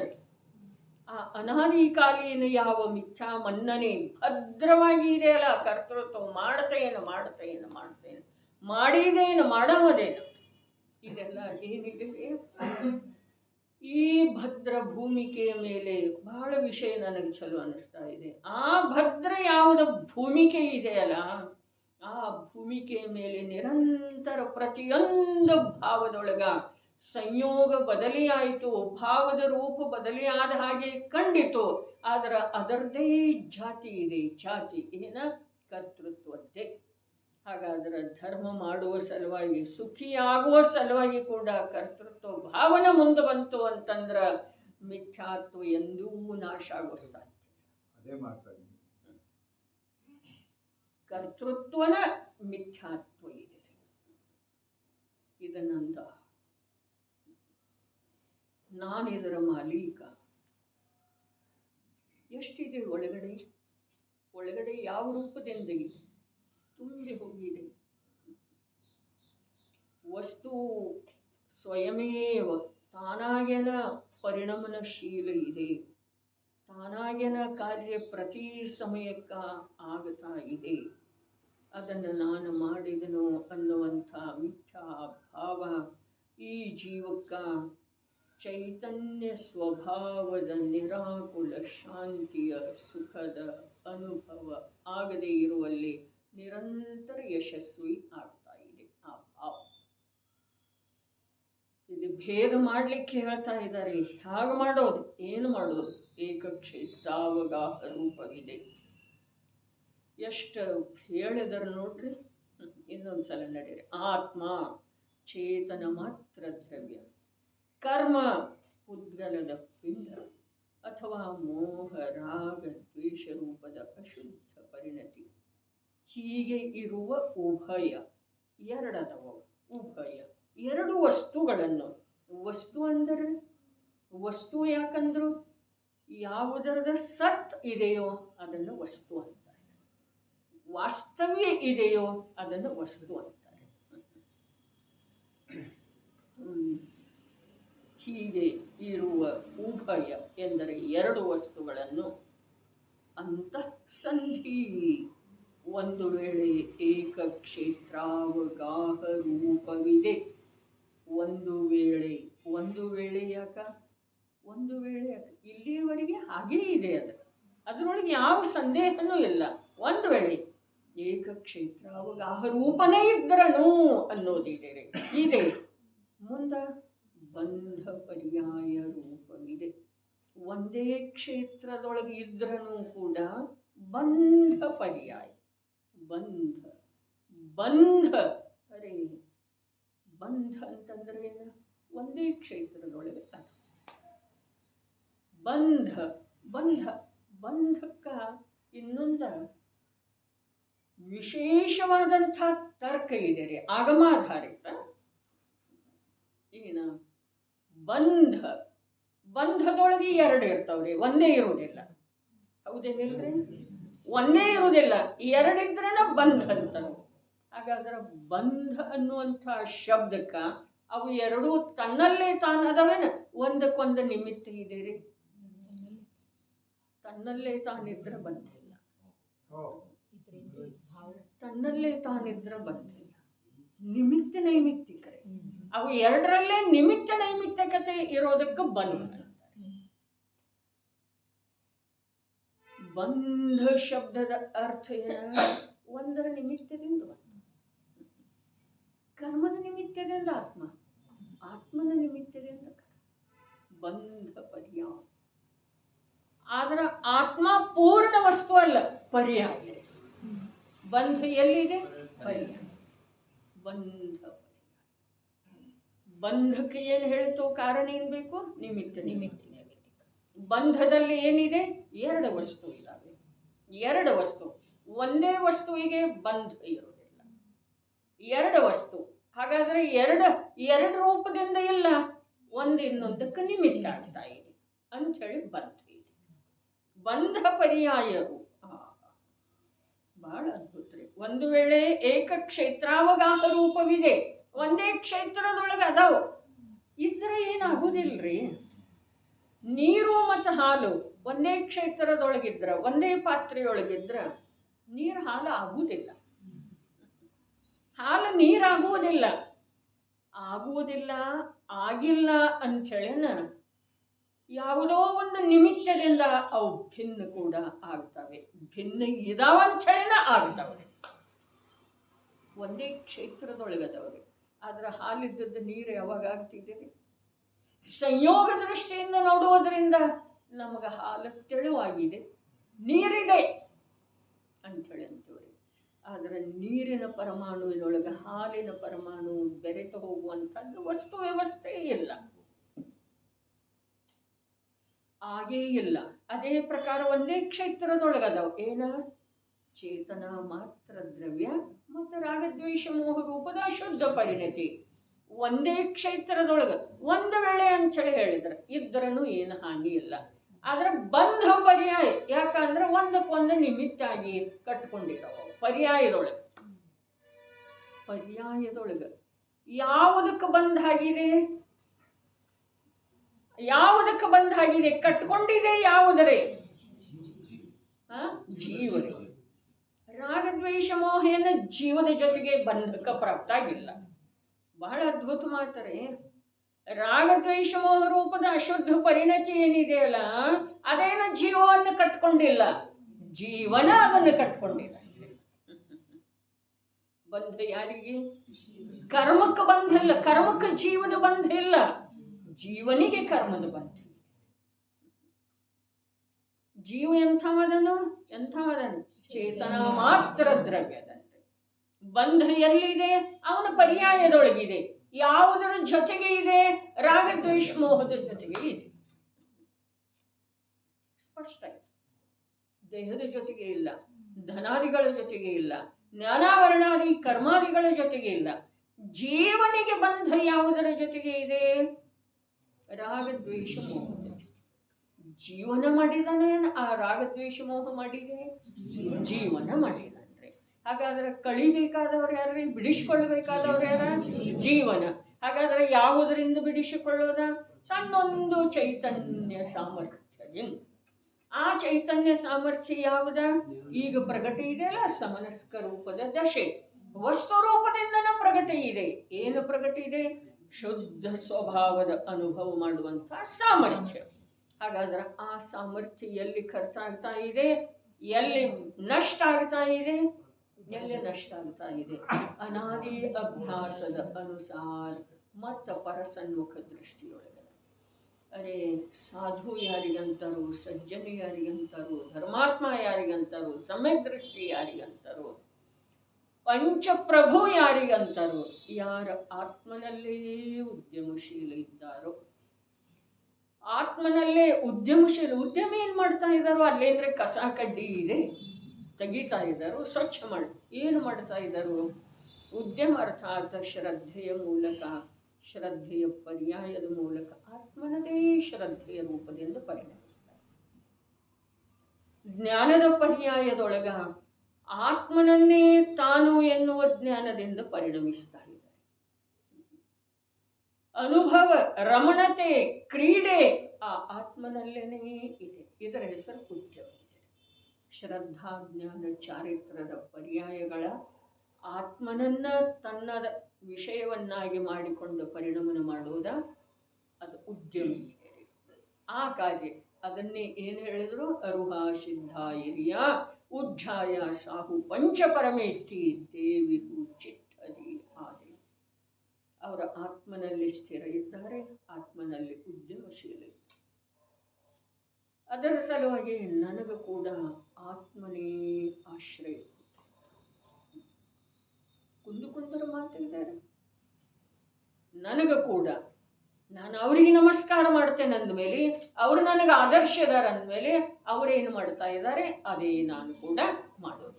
ಆ ಅನಾದಿಕಾಲೀನ ಯಾವ ಮಿಥ್ಯಾ ಮನ್ನನೆ ಭದ್ರವಾಗಿ ಇದೆಯಲ್ಲ, ಕರ್ತೃತ್ವ ಮಾಡ್ತೇನೆ ಮಾಡಿದೇನು ಮಾಡಮದೇನು, ಇದೆಲ್ಲ ಏನಿದೆ ಈ ಭದ್ರ ಭೂಮಿಕೆಯ ಮೇಲೆ ಬಹಳ ವಿಷಯ ನನಗೆ ಚಲೋ ಅನ್ನಿಸ್ತಾ ಇದೆ. ಆ ಭದ್ರ ಯಾವುದ ಭೂಮಿಕೆ ಇದೆಯಲ್ಲ, ಆ ಭೂಮಿಕೆಯ ಮೇಲೆ ನಿರಂತರ ಪ್ರತಿಯೊಂದು ಭಾವದೊಳಗ ಸಂಯೋಗ ಬದಲಿಯಾಯಿತು, ಭಾವದ ರೂಪ ಬದಲಿಯಾದ ಹಾಗೆ ಕಂಡಿತು. ಆದರೆ ಅದರದೇ ಜಾತಿ ಇದೆ, ಜಾತಿ ಏನ? ಕರ್ತೃತ್ವದ್ದೇ. ಹಾಗಾದ್ರೆ ಧರ್ಮ ಮಾಡುವ ಸಲುವಾಗಿ, ಸುಖಿಯಾಗುವ ಸಲುವಾಗಿ ಕೂಡ ಕರ್ತೃತ್ವ ಭಾವನೆ ಮುಂದೆ ಬಂತು ಅಂತಂದ್ರೆ ಮಿಥ್ಯಾತ್ವ ಎಂದೂ ನಾಶ ಆಗೋ ಸಾಧ್ಯ. ಅದೇ ಮಾಡ್ತಾರೆ. ಕರ್ತೃತ್ವನ ಮಿಥ್ಯಾತ್ವ ಇದೆ. ಇದನ್ನಂತ ನಾನಿದರ ಮಾಲೀಕ. ಎಷ್ಟಿದೆ ಒಳಗಡೆ ಯಾವ ರೂಪದಿಂದ ಇದೆ? ತುಂಬಿ ಹೋಗಿದೆ. ವಸ್ತು ಸ್ವಯಮೇವ ತಾನಾಗೆನ ಪರಿಣಮನಶೀಲ ಇದೆ, ತಾನಾಗೆನ ಕಾರ್ಯ ಪ್ರತಿ ಸಮಯಕ್ಕ ಆಗ್ತಾ ಇದೆ. ಅದನ್ನು ನಾನು ಮಾಡಿದನು ಅನ್ನುವಂಥ ಮಿಥ್ಯಾ ಭಾವ ಈ ಜೀವಕ್ಕ ಚೈತನ್ಯ ಸ್ವಭಾವದ ನಿರಾಕುಲ ಶಾಂತಿಯ ಸುಖದ ಅನುಭವ ಆಗದೇ ಇರುವಲ್ಲಿ ನಿರಂತರ ಯಶಸ್ವಿ ಆಗ್ತಾ ಇದೆ. ಆ ಭಾವ ಇಲ್ಲಿ ಭೇದ ಮಾಡಲಿಕ್ಕೆ ಹೇಳ್ತಾ ಇದ್ದಾರೆ. ಹೇಗೆ ಮಾಡೋದು? ಏನು ಮಾಡೋದು? ಏಕಕ್ಷೇತ್ರಾವಗಾಹ ರೂಪವಿದೆ. ಎಷ್ಟು ಹೇಳಿದರು ನೋಡ್ರಿ. ಇನ್ನೊಂದ್ಸಲ ನಡೀರಿ. ಆತ್ಮ ಚೇತನ ಮಾತ್ರ ದ್ರವ್ಯ, ಕರ್ಮ ಪುದ್ಗಲದ ಪಿಂಡ ಅಥವಾ ಮೋಹ ರಾಗ ದ್ವೇಷ ರೂಪದ ಅಶುದ್ಧ ಪರಿಣತಿ. ಹೀಗೆ ಇರುವ ಉಭಯ ಎರಡದವ. ಉಭಯ ಎರಡು ವಸ್ತುಗಳನ್ನು, ವಸ್ತು ಅಂದರೆ ವಸ್ತು ಯಾಕಂದ್ರು ಯಾವುದರದ ಸತ್ ಇದೆಯೋ ಅದನ್ನು ವಸ್ತು ಅಂತಾರೆ, ವಾಸ್ತವ್ಯ ಇದೆಯೋ ಅದನ್ನು ವಸ್ತು ಅಂತಾರೆ. ಹೀಗೆ ಇರುವ ಉಭಯ ಎಂದರೆ ಎರಡು ವಸ್ತುಗಳನ್ನು ಅಂತಃಸಂಧಿ. ಒಂದು ವೇಳೆ ಏಕಕ್ಷೇತ್ರಾವಗಾಹ ರೂಪವಿದೆ. ಒಂದು ವೇಳೆ ಯಾಕ ಇಲ್ಲಿಯವರೆಗೆ ಹಾಗೇ ಇದೆ. ಅದರೊಳಗೆ ಯಾವ ಸಂದೇಹನೂ ಇಲ್ಲ. ಒಂದು ವೇಳೆ ಏಕಕ್ಷೇತ್ರಾವಗಾಹ ರೂಪನೇ ಇದ್ರನು ಅನ್ನೋದಿದೆ. ಇದೆ ಮುಂದ ಬಂಧ ಪರ್ಯಾಯ ರೂಪವಿದೆ. ಒಂದೇ ಕ್ಷೇತ್ರದೊಳಗೆ ಇದ್ರನು ಕೂಡ ಬಂಧ ಪರ್ಯಾಯ. ಬಂಧ ಅರೆ ಬಂಧ ಅಂತಂದ್ರೆ ಏನು? ಒಂದೇ ಕ್ಷೇತ್ರದೊಳಗೆ ಅದು ಬಂಧಕ್ಕ ಇನ್ನೊಂದು ವಿಶೇಷವಾದಂಥ ತರ್ಕ ಇದೆ ರೀ, ಆಗಮಾಧಾರಿತ. ಏನ ಬಂಧದೊಳಗೆ ಎರಡು ಇರ್ತಾವ್ರಿ, ಒಂದೇ ಇರುವುದಿಲ್ಲ. ಹೌದೇನಿಲ್ರಿ? ಒಂದೇ ಇರುವುದಿಲ್ಲ, ಎರಡಿದ್ರನ ಬಂಧ ಅಂತ. ಹಾಗಾದ್ರೆ ಬಂಧ ಅನ್ನುವಂಥ ಶಬ್ದಕ್ಕ ಅವು ಎರಡೂ ತನ್ನಲ್ಲೇ ತಾನದವೇನ? ಒಂದಕ್ಕೊಂದು ನಿಮಿತ್ತ ಇದೆ ರೀ. ತನ್ನಲ್ಲೇ ತಾನಿದ್ರ ಬಂಧಿಲ್ಲ, ತನ್ನಲ್ಲೇ ತಾನಿದ್ರ ಬಂಧಿಲ್ಲ. ನಿಮಿತ್ತ ನೈಮಿತ್ತಿಕರೇ ಅವು ಎರಡರಲ್ಲೇ ನಿಮಿತ್ತ ನೈಮಿತ್ತಿಕತೆ ಇರೋದಕ್ಕೆ ಬಂಧ. ಬಂಧ ಶಬ್ದದ ಅರ್ಥ ಏನ? ಒಂದರ ನಿಮಿತ್ತದಿಂದ ಕರ್ಮದ ನಿಮಿತ್ತದಿಂದ ಆತ್ಮ, ಆತ್ಮನ ನಿಮಿತ್ತದಿಂದ ಬಂಧ ಪರ್ಯಾಯ. ಆದ್ರೆ ಆತ್ಮ ಪೂರ್ಣ ವಸ್ತು ಅಲ್ಲ, ಪರ್ಯಾಯ. ಬಂಧ ಎಲ್ಲಿದೆ? ಪರ್ಯಾಯ. ಬಂಧಕ್ಕೆ ಏನು ಹೇಳ್ತು? ಕಾರಣ ಏನ್ ಬೇಕು? ನಿಮಿತ್ತ. ಬಂಧದಲ್ಲಿ ಏನಿದೆ? ಎರಡು ವಸ್ತು ಇದ್ದಾವೆ. ಎರಡು ವಸ್ತು. ಒಂದೇ ವಸ್ತುವಿಗೆ ಬಂಧ ಇರುವುದಿಲ್ಲ, ಎರಡು ವಸ್ತು. ಹಾಗಾದ್ರೆ ಎರಡು ರೂಪದಿಂದ ಇಲ್ಲ, ಒಂದಿನ್ನೊಂದಕ್ಕೆ ನಿಮಿತ್ತ ಆಗ್ತಾ ಇದೆ ಅಂಥೇಳಿ ಬಂಧ ಇದೆ. ಬಂಧ ಪರ್ಯಾಯ ರೂಪ ಬಹಳ ಅದ್ಭುತ ರೀ. ಒಂದು ವೇಳೆ ಏಕಕ್ಷೇತ್ರಾವಗಾಹ ರೂಪವಿದೆ, ಒಂದೇ ಕ್ಷೇತ್ರದೊಳಗೆ ಅದಾವ ಇದ್ರೆ ಏನಾಗುದಿಲ್ರಿ. ನೀರು ಮತ್ತು ಹಾಲು ಒಂದೇ ಕ್ಷೇತ್ರದೊಳಗಿದ್ರ, ಒಂದೇ ಪಾತ್ರೆಯೊಳಗಿದ್ರ ನೀರು ಹಾಲು ಆಗುವುದಿಲ್ಲ, ಹಾಲು ನೀರಾಗುವುದಿಲ್ಲ. ಆಗಿಲ್ಲ ಅಂಥೇಳಿನ ಯಾವುದೋ ಒಂದು ನಿಮಿತ್ತದಿಂದ ಅವು ಭಿನ್ನ ಕೂಡ ಆಗ್ತವೆ. ಭಿನ್ನ ಇದಾವಂಥೇಳಿನ ಆಗ್ತವೆ. ಒಂದೇ ಕ್ಷೇತ್ರದೊಳಗದವ್ರಿ. ಆದ್ರೆ ಹಾಲಿದ್ದದ್ದು ನೀರು ಯಾವಾಗ ಆಗ್ತಿದ್ದೀರಿ? ಸಂಯೋಗ ದೃಷ್ಟಿಯಿಂದ ನೋಡುವುದರಿಂದ ನಮಗೆ ಹಾಲು ತೆಳುವಾಗಿದೆ, ನೀರಿದೆ ಅಂಥೇಳಿ ಅಂತೀವಿ. ಆದರೆ ನೀರಿನ ಪರಮಾಣುವಿನೊಳಗೆ ಹಾಲಿನ ಪರಮಾಣು ಬೆರೆತು ಹೋಗುವಂಥದ್ದು ವಸ್ತು ವ್ಯವಸ್ಥೆ ಇಲ್ಲ, ಆಗೇ ಇಲ್ಲ. ಅದೇ ಪ್ರಕಾರ ಒಂದೇ ಕ್ಷೇತ್ರದೊಳಗದವು. ಏನ? ಚೇತನ ಮಾತ್ರ ದ್ರವ್ಯ ಮತ್ತು ರಾಗದ್ವೇಷ ಮೋಹ ರೂಪದ ಅಶುದ್ಧ ಪರಿಣತಿ. ಒಂದೇ ಕ್ಷೇತ್ರದೊಳಗೆ ಒಂದು ವೇಳೆ ಅಂಥೇಳಿ ಹೇಳಿದ್ರೆ ಇದ್ರೂ ಏನು ಹಾನಿ ಇಲ್ಲ. ಆದ್ರೆ ಬಂಧ ಪರ್ಯಾಯ. ಯಾಕಂದ್ರೆ ಒಂದಕ್ಕೊಂದು ನಿಮಿತ್ತಾಗಿ ಕಟ್ಕೊಂಡಿದ್ದಾವ. ಪರ್ಯಾಯದೊಳಗೆ ಯಾವುದಕ್ಕೆ ಬಂಧ ಆಗಿದೆ? ಕಟ್ಕೊಂಡಿದೆ ಯಾವುದರೇ? ಜೀವನೇ. ರಾಗದ್ವೇಷ ಮೋಹೇನ ಜೀವದ ಜೊತೆಗೆ ಬಂಧಕ್ಕೆ ಪ್ರಾಪ್ತ ಆಗಿಲ್ಲ. ಬಹಳ ಅದ್ಭುತ ಮಾತಾರೆ. ರಾಗದ್ವೇಷ ಮೋಹ ರೂಪದ ಅಶುದ್ಧ ಪರಿಣತಿ ಏನಿದೆಯಲ್ಲ, ಅದೇನು ಜೀವವನ್ನು ಕಟ್ಕೊಂಡಿಲ್ಲ, ಜೀವನ ಅದನ್ನು ಕಟ್ಕೊಂಡಿಲ್ಲ. ಬಂಧ ಯಾರಿಗೆ? ಕರ್ಮಕ್ಕೆ ಬಂಧ ಇಲ್ಲ, ಕರ್ಮಕ್ಕೆ ಜೀವದ ಬಂಧ ಇಲ್ಲ, ಜೀವನಿಗೆ ಕರ್ಮದ ಬಂಧ. ಜೀವ ಎಂಥವದನು? ಚೇತನ ಮಾತ್ರ ದ್ರವ್ಯದಂತೆ. ಬಂಧ ಎಲ್ಲಿದೆ? ಅವನ ಪರ್ಯಾಯದೊಳಗಿದೆ. ಯಾವುದರ ಜೊತೆಗೆ ಇದೆ? ರಾಗದ್ವೇಷ ಮೋಹದ ಜೊತೆಗೆ ಇದೆ. ಸ್ಪಷ್ಟ ಇದೆ. ದೇಹದ ಜೊತೆಗೆ ಇಲ್ಲ, ಧನಾದಿಗಳ ಜೊತೆಗೆ ಇಲ್ಲ, ಜ್ಞಾನಾವರಣಾದಿ ಕರ್ಮಾದಿಗಳ ಜೊತೆಗೆ ಇಲ್ಲ. ಜೀವನಿಗೆ ಬಂಧ ಯಾವುದರ ಜೊತೆಗೆ ಇದೆ? ರಾಗದ್ವೇಷ ಮೋಹದ ಜೊತೆ. ಜೀವನ ಮಾಡಿದಾನೆ ಆ ರಾಗದ್ವೇಷ ಮೋಹ ಮಾಡಿದೆ? ಜೀವನ ಮಾಡಿದಾನ್ರಿ. ಹಾಗಾದ್ರೆ ಕಳಿಬೇಕಾದವ್ರು ಯಾರ್ರಿ? ಬಿಡಿಸಿಕೊಳ್ಳಬೇಕಾದವ್ರು ಯಾರ? ಜೀವನ. ಹಾಗಾದ್ರೆ ಯಾವುದರಿಂದ ಬಿಡಿಸಿಕೊಳ್ಳೋದ? ತನ್ನೊಂದು ಚೈತನ್ಯ ಸಾಮರ್ಥ್ಯದಿಂದ. ಆ ಚೈತನ್ಯ ಸಾಮರ್ಥ್ಯ ಯಾವುದ? ಈಗ ಪ್ರಗಟ ಇದೆಯಲ್ಲ, ಸಮನಸ್ಕ ರೂಪದ ದಶೆ. ವಸ್ತು ರೂಪದಿಂದನ ಪ್ರಗಟ ಇದೆ. ಏನು ಪ್ರಗಟ ಇದೆ? ಶುದ್ಧ ಸ್ವಭಾವದ ಅನುಭವ ಮಾಡುವಂತಹ ಸಾಮರ್ಥ್ಯ. ಹಾಗಾದ್ರೆ ಆ ಸಾಮರ್ಥ್ಯ ಎಲ್ಲಿ ಖರ್ಚಾಗ್ತಾ ಇದೆ? ಎಲ್ಲಿ ನಷ್ಟ ಆಗ್ತಾ ಇದೆ? ಎಲ್ಲಿ ನಷ್ಟ ಆಗ್ತಾ ಇದೆ? ಅನಾದಿ ಅಭ್ಯಾಸದ ಅನುಸಾರ ಮತ್ತು ಪರಸನ್ಮುಖ ದೃಷ್ಟಿಯೊಳಗೆ. ಅರೆ, ಸಾಧು ಯಾರಿಗಂತಾರು, ಸಜ್ಜನ ಯಾರಿಗಂತಾರು, ಧರ್ಮಾತ್ಮ ಯಾರಿಗಂತಾರು, ಸಮ್ಯಕ್ ದೃಷ್ಟಿ ಯಾರಿಗಂತಾರು, ಪಂಚಪ್ರಭು ಯಾರಿಗಂತಾರು? ಯಾರ ಆತ್ಮನಲ್ಲೇ ಉದ್ಯಮಶೀಲ ಇದ್ದಾರೋ, ಆತ್ಮನಲ್ಲೇ ಉದ್ಯಮಶೀಲ. ಉದ್ಯಮ ಏನು ಮಾಡ್ತಾ ಇದ್ದಾರೋ? ಅಲ್ಲೇನ್ರೆ ಕಸ ಕಡ್ಡಿ ಇದೆ, ತೆಗಿತಾ ಇದ್ದಾರೋ, ಸ್ವಚ್ಛ ಮಾಡಿ ಏನು ಮಾಡ್ತಾ ಇದ್ದಾರೋ? ಉದ್ಯಮ ಅರ್ಥಾತ್ ಶ್ರದ್ಧೆಯ ಮೂಲಕ, ಶ್ರದ್ಧೆಯ ಪರ್ಯಾಯದ ಮೂಲಕ ಆತ್ಮನದೇ ಶ್ರದ್ಧೆಯ ರೂಪದಿಂದ ಪರಿಣಮಿಸ್ತಾರೆ. ಜ್ಞಾನದ ಪರ್ಯಾಯದೊಳಗ ಆತ್ಮನನ್ನೇ ತಾನು ಎನ್ನುವ ಜ್ಞಾನದಿಂದ ಪರಿಣಮಿಸ್ತಾ ಇದ್ದಾರೆ. ಅನುಭವ, ರಮಣತೆ, ಕ್ರೀಡೆ ಆ ಆತ್ಮನಲ್ಲೇನೇ ಇದೆ. ಇದರ ಹೆಸರು ಉದ್ಯಮ. ಶ್ರದ್ಧಾ, ಜ್ಞಾನ, ಚಾರಿತ್ರ್ಯದ ಪರ್ಯಾಯಗಳ ಆತ್ಮನನ್ನ ತನ್ನದ ವಿಷಯವನ್ನಾಗಿ ಮಾಡಿಕೊಂಡು ಪರಿಣಮನ ಮಾಡೋದ ಅದು ಉದ್ಯಮ. ಆ ಕಾರ್ಯ ಅದನ್ನೇ ಏನು ಹೇಳಿದ್ರು? ಅರುಹ ಸಿದ್ಧ ಹಿರಿಯ ಉಜ್ಜಾಯ ಸಾಹು ಪಂಚಪರಮೇಷ್ಠಿ ದೇವಿಗೂ ಚಿಟ್ಟದಿ ಆದಿ. ಅವರ ಆತ್ಮನಲ್ಲಿ ಸ್ಥಿರ ಇದ್ದಾರೆ, ಆತ್ಮನಲ್ಲಿ ಉದ್ಯಮಶೀಲ ಇದ್ದಾರೆ. ಅದರ ಸಲುವಾಗಿ ನನಗೂ ಕೂಡ ಆತ್ಮನೇ ಆಶ್ರಯ. ಕುಂದರ ಮಾತಿದ್ದಾರೆ. ನನಗೂ ಕೂಡ ನಾನು ಅವರಿಗೆ ನಮಸ್ಕಾರ ಮಾಡ್ತೇನೆ ಅಂದಮೇಲೆ, ಅವರು ನನಗೆ ಆದರ್ಶದಾರ ಅಂದಮೇಲೆ ಅವರೇನು ಮಾಡ್ತಾ ಇದ್ದಾರೆ ಅದೇ ನಾನು ಕೂಡ ಮಾಡೋದಿಲ್ಲ.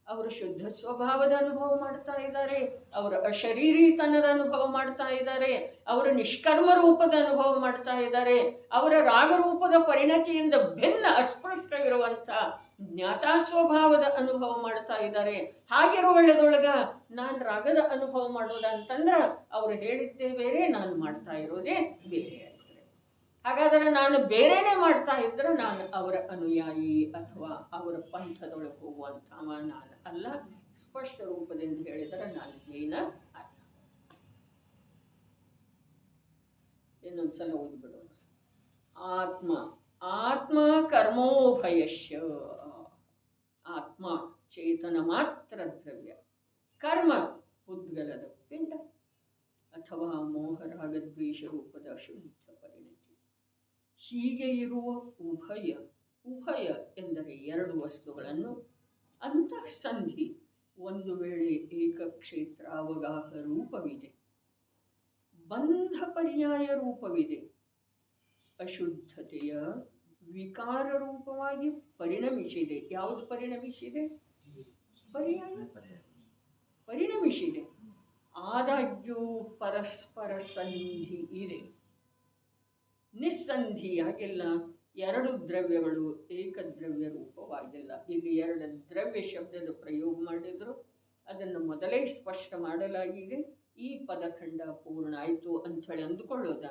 ಅವರು ಶುದ್ಧ ಸ್ವಭಾವದ ಅನುಭವ ಮಾಡ್ತಾ ಇದ್ದಾರೆ, ಅವರ ಅಶರೀರಿತನದ ಅನುಭವ ಮಾಡ್ತಾ ಇದ್ದಾರೆ, ಅವರ ನಿಷ್ಕರ್ಮ ರೂಪದ ಅನುಭವ ಮಾಡ್ತಾ ಇದ್ದಾರೆ, ಅವರ ರಾಗರೂಪದ ಪರಿಣತಿಯಿಂದ ಭಿನ್ನ ಅಸ್ಪೃಷ್ಟವಿರುವಂಥ ಜ್ಞಾತಾ ಸ್ವಭಾವದ ಅನುಭವ ಮಾಡ್ತಾ ಇದ್ದಾರೆ. ಹಾಗಿರುವಳ್ಳದೊಳಗ ನಾನು ರಾಗದ ಅನುಭವ ಮಾಡೋದಂತಂದ್ರೆ ಅವರು ಹೇಳಿದ್ದೇ ಬೇರೆ, ನಾನು ಮಾಡ್ತಾ ಇರೋದೇ ಬೇರೆ ಆಗ್ತದೆ. ಹಾಗಾದರೆ ನಾನು ಬೇರೆನೇ ಮಾಡ್ತಾ ಇದ್ರೆ ನಾನು ಅವರ ಅನುಯಾಯಿ ಅಥವಾ ಅವರ ಪಂಥದೊಳಗೆ ಹೋಗುವಂಥವ ನಾನು ಅಲ್ಲ. ಸ್ಪಷ್ಟ ರೂಪದಿಂದ ಹೇಳಿದರೆ ನಾನು ಜೈನ ಅಲ್ಲ. ಇನ್ನೊಂದ್ಸಲ ಓದ್ಬಿಡೋಣ. ಆತ್ಮ ಆತ್ಮ ಕರ್ಮೋಭಯಶ್ಯ. ಆತ್ಮ ಚೇತನ ಮಾತ್ರ ದ್ರವ್ಯ, ಕರ್ಮ ಉದ್ಗಲದ ಪಿಂಡ ಅಥವಾ ಮೋಹರಾಗದ್ವೇಷ ರೂಪದ ಶುದ್ಧ ಪರಿಣತಿ. ಹೀಗೆ ಇರುವ ಉಭಯ, ಉಭಯ ಎಂದರೆ ಎರಡು ವಸ್ತುಗಳನ್ನು ಅಂತಃಸಂಧಿ, ಒಂದು ವೇಳೆ ಏಕಕ್ಷೇತ್ರ ಅವಗಾಹ ರೂಪವಿದೆ, ಬಂಧ ಪರ್ಯಾಯ ರೂಪವಿದೆ, ಅಶುದ್ಧತೆಯ ವಿಕಾರ ರೂಪವಾಗಿ ಪರಿಣಮಿಸಿದೆ. ಯಾವುದು ಪರಿಣಮಿಸಿದೆ? ಪರ್ಯಾಯ ಪರಿಣಮಿಸಿದೆ. ಆದಾಗ್ಯೂ ಪರಸ್ಪರ ಸಂಧಿ ಇದೆ, ನಿಸ್ಸಂಧಿಯಾಗಿಲ್ಲ. ಎರಡು ದ್ರವ್ಯಗಳು ಏಕದ್ರವ್ಯ ರೂಪವಾಗಿಲ್ಲ. ಇಲ್ಲಿ ಎರಡು ದ್ರವ್ಯ ಶಬ್ದದ ಪ್ರಯೋಗ ಮಾಡಿದ್ರು, ಅದನ್ನು ಮೊದಲೇ ಸ್ಪಷ್ಟ ಮಾಡಲಾಗಿದೆ. ಈ ಪದಖಂಡ ಪೂರ್ಣ ಆಯಿತು ಅಂಥೇಳಿ ಅಂದುಕೊಳ್ಳೋದ,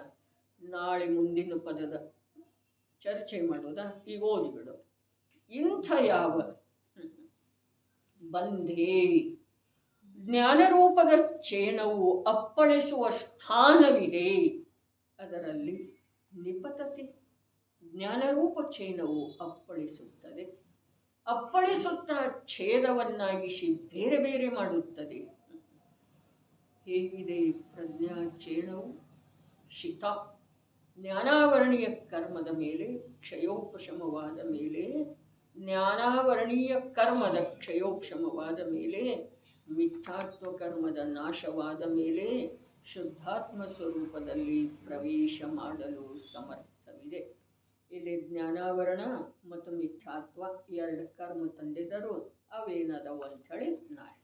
ನಾಳೆ ಮುಂದಿನ ಪದದ ಚರ್ಚೆ ಮಾಡೋದ, ಈಗ ಓದಿಬಿಡೋದು. ಇಂಥ ಯಾವ ಬಂಧೇ ಜ್ಞಾನರೂಪದ ಚೇಣವು ಅಪ್ಪಳಿಸುವ ಸ್ಥಾನವಿದೆ, ಅದರಲ್ಲಿ ನಿಪತತೆ. ಜ್ಞಾನರೂಪ ಚೇಣವು ಅಪ್ಪಳಿಸುತ್ತದೆ, ಅಪ್ಪಳಿಸುತ್ತಾ ಛೇದವನ್ನಾಗಿಸಿ ಬೇರೆ ಬೇರೆ ಮಾಡುತ್ತದೆ. ಹೇಗಿದೆ ಪ್ರಜ್ಞಾ ಚೇಣವು? ಶಿತ ಜ್ಞಾನಾವರಣೀಯ ಕರ್ಮದ ಮೇಲೆ ಕ್ಷಯೋಪಶಮವಾದ ಮೇಲೆ, ಜ್ಞಾನಾವರಣೀಯ ಕರ್ಮದ ಕ್ಷಯೋಪಶಮವಾದ ಮೇಲೆ, ಮಿಥ್ಯಾತ್ವ ಕರ್ಮದ ನಾಶವಾದ ಮೇಲೆ ಶುದ್ಧಾತ್ಮ ಸ್ವರೂಪದಲ್ಲಿ ಪ್ರವೇಶ ಮಾಡಲು ಸಮರ್ಥವಿದೆ. ಇಲ್ಲಿ ಜ್ಞಾನಾವರಣ ಮತ್ತು ಮಿಥ್ಯಾತ್ವ ಎರಡು ಕರ್ಮ ತಂದಿದ್ದರು, ಅವೇನದವು ಅಂಥೇಳಿ ನಾ